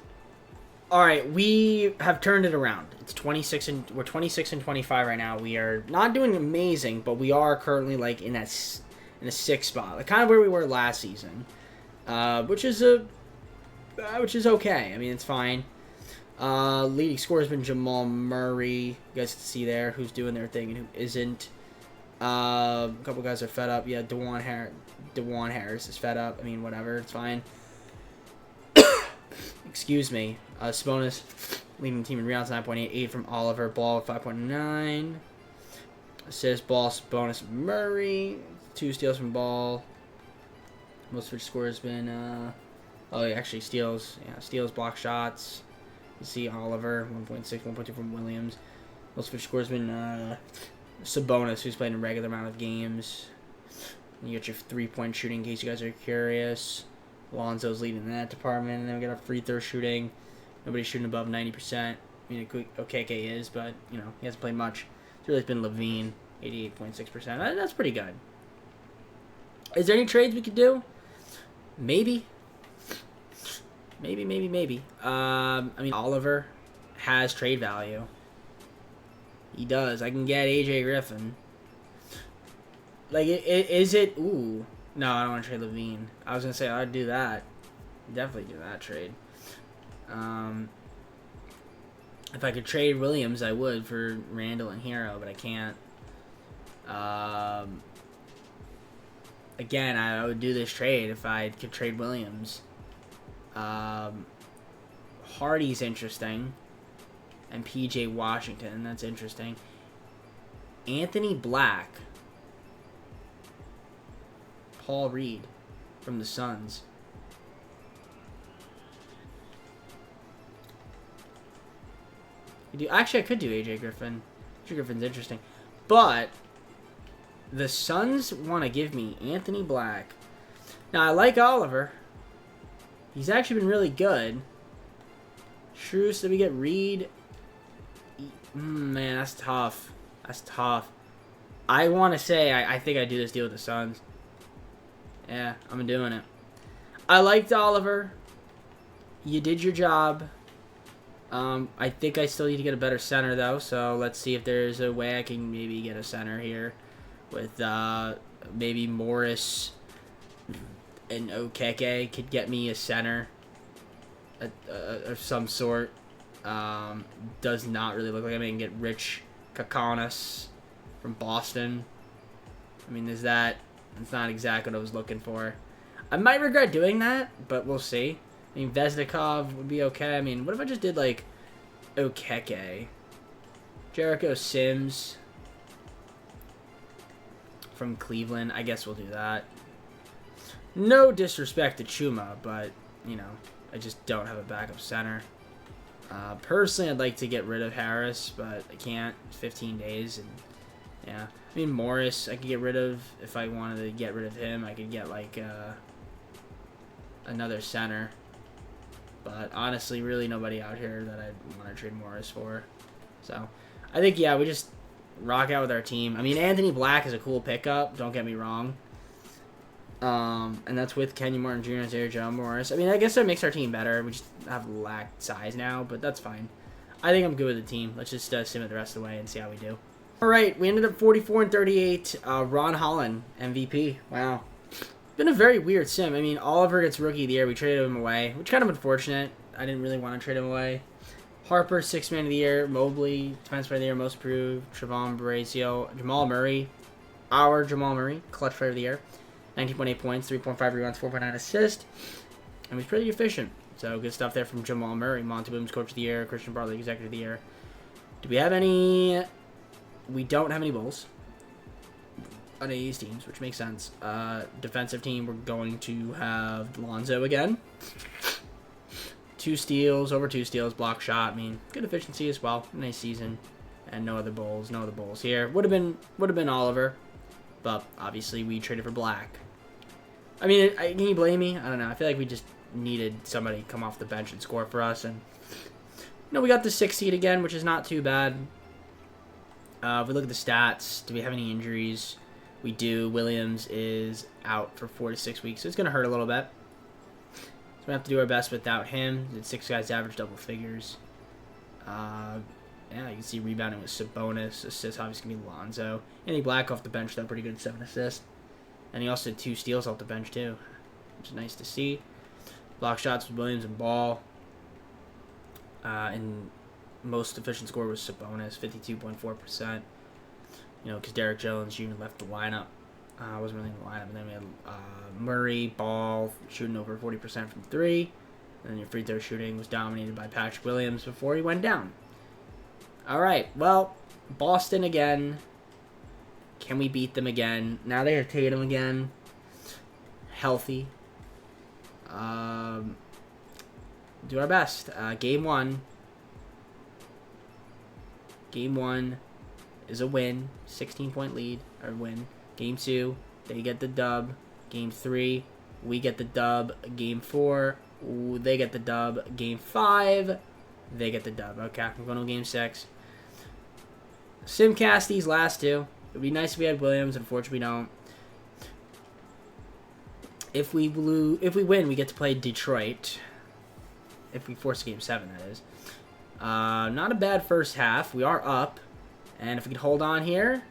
Speaker 1: All right, we have turned it around. It's 26 and we're 26 and 25 right now. We are not doing amazing, but we are currently like in a 6th spot, like kind of where we were last season. Which is okay. I mean, it's fine. Leading scorer has been Jamal Murray. You guys can see there who's doing their thing and who isn't. A couple guys are fed up. Yeah, DeJuan Harris is fed up. I mean, whatever. It's fine. Excuse me. Sabonis leading the team in rebounds, 9.8. 8 from Oliver. Ball, 5.9. Assist, Ball, Sabonis, Murray. 2 steals from Ball. Most of his score has been, actually steals. Yeah, steals, block shots. You see Oliver, 1.6, 1.2 from Williams. Most of his score has been Sabonis, who's played a regular amount of games. And you got your 3-point shooting, in case you guys are curious. Lonzo's leading that department. And then we got our free throw shooting. Nobody's shooting above 90%. I mean, Okeke is, but, you know, he hasn't played much. It's really been LaVine, 88.6%. That's pretty good. Is there any trades we could do? Maybe. I mean, Oliver has trade value. He does. I can get AJ Griffin. Like, is it? Ooh. No, I don't want to trade LaVine. I was going to say, I'd do that. Definitely do that trade. If I could trade Williams, I would for Randall and Hero, but I can't. Again, I would do this trade if I could trade Williams. Hardy's interesting. And PJ Washington, that's interesting. Anthony Black. Paul Reed from the Suns. Actually, I could do AJ Griffin. AJ Griffin's interesting. But the Suns want to give me Anthony Black. Now, I like Oliver. He's actually been really good. Shrews, did we get Reed? Man, that's tough. That's tough. I want to say I think I do this deal with the Suns. Yeah, I'm doing it. I liked Oliver. You did your job. I think I still need to get a better center, though. So let's see if there's a way I can maybe get a center here. With maybe Morris and Okeke could get me a center of some sort. Does not really look like I can get Rich Kakanis from Boston. I mean, is that... It's not exactly what I was looking for. I might regret doing that, but we'll see. I mean, Vesnikov would be okay. I mean, what if I just did, like, Okeke? Jericho Sims from Cleveland. I guess we'll do that. No disrespect to Chuma, but, you know, I just don't have a backup center. Personally, I'd like to get rid of Harris, but I can't. It's 15 days, and yeah. I mean, Morris, I could get rid of. If I wanted to get rid of him, I could get, like, another center. But honestly, really nobody out here that I'd want to trade Morris for. So, I think, yeah, we just rock out with our team. I mean, Anthony Black is a cool pickup, don't get me wrong. And that's with Kenyon Martin Jr. and Zaire Joe Morris. I mean, I guess that makes our team better. We just have lacked size now, but that's fine. I think I'm good with the team. Let's just sim it the rest of the way and see how we do. All right, we ended up 44-38. Ron Holland, MVP. Wow. Been a very weird sim. I mean, Oliver gets Rookie of the Year. We traded him away, which kind of unfortunate. I didn't really want to trade him away. Harper, 6th Man of the Year. Mobley, Defense Player of the Year, Most Improved. Trevon Brazio. Jamal Murray. Our Jamal Murray, Clutch Player of the Year. 19.8 points, 3.5 rebounds, 4.9 assists. And was pretty efficient. So good stuff there from Jamal Murray. Monty Williams, Coach of the Year. Christian Bartley, Executive of the Year. Do we have any... We don't have any Bulls on any of these teams, which makes sense. Defensive team, we're going to have Lonzo again. 2 steals, over 2 steals, block shot. I mean, good efficiency as well. Nice season. And no other Bulls here. Would have been Oliver. But obviously we traded for Black. I mean, can you blame me? I don't know. I feel like we just needed somebody to come off the bench and score for us. And, you know, we got the 6th seed again, which is not too bad. If we look at the stats, do we have any injuries? We do. Williams is out for 4 to 6 weeks, so it's going to hurt a little bit. So we have to do our best without him. The 6 guys average double figures. Yeah, you can see rebounding with Sabonis. Assists obviously going to be Lonzo. Andy Black off the bench, though, pretty good, 7 assists. And he also had 2 steals off the bench, too, which is nice to see. Block shots with Williams and Ball. And most efficient score was Sabonis, 52.4%. You know, because Derek Jones Jr. left the lineup. Wasn't really in the lineup. And then we had Murray, Ball, shooting over 40% from 3. And then your free throw shooting was dominated by Patrick Williams before he went down. All right, well, Boston again. Can we beat them again? Now they have Tatum again. Healthy. Do our best. Game 1. Game 1 is a win. 16-point lead, or win. Game 2, they get the dub. Game 3, we get the dub. Game 4, they get the dub. Game 5, they get the dub. Okay, I'm going to Game 6. Simcast these last 2. It would be nice if we had Williams. Unfortunately, we don't. If we win, we get to play Detroit. If we force Game 7, that is. Not a bad first half. We are up. And if we can hold on here,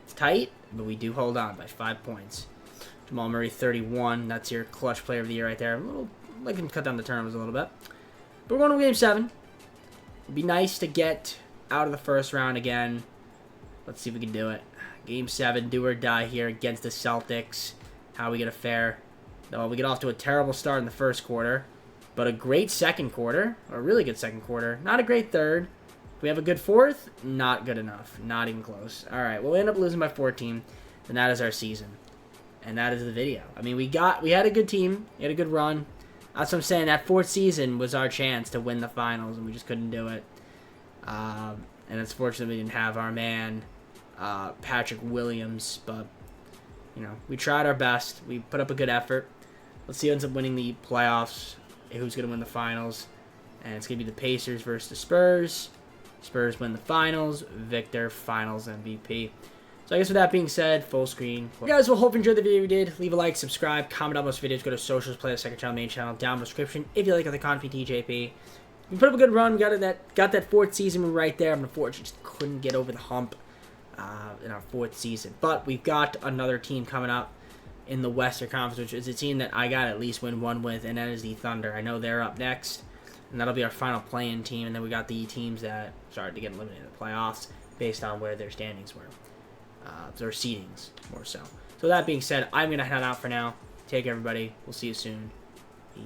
Speaker 1: it's tight, but we do hold on by 5 points. Jamal Murray, 31. That's your clutch player of the year right there. A little, like him cut down the turnovers a little bit. But we're going to Game 7. It'd be nice to get out of the first round again. Let's see if we can do it. Game 7, do or die here against the Celtics. How we get a fare. Well, we get off to a terrible start in the first quarter, but a great second quarter, or a really good second quarter. Not a great third. If we have a good fourth, not good enough. Not even close. All right, well, we end up losing by 14, and that is our season. And that is the video. I mean, we had a good team. We had a good run. That's what I'm saying. That 4th season was our chance to win the finals, and we just couldn't do it. And it's fortunate we didn't have our man, Patrick Williams, but, you know, we tried our best. We put up a good effort. Let's see who ends up winning the playoffs, who's going to win the finals. And it's going to be the Pacers versus the Spurs. Spurs win the finals. Victor, finals MVP. So I guess with that being said, full screen. You guys will hope you enjoyed the video. If you did, leave a like, subscribe, comment on most videos, go to socials, play the second channel, main channel, down in the description. If you like other content, TJP. We put up a good run. We got that 4th season right there. Unfortunately, just couldn't get over the hump in our 4th season. But we've got another team coming up in the Western Conference, which is a team that I got to at least win one with, and that is the Thunder. I know they're up next, and that'll be our final play-in team. And then we got the teams that started to get eliminated in the playoffs based on where their standings were. Their seedings, more so. So that being said, I'm going to head out for now. Take care, everybody. We'll see you soon.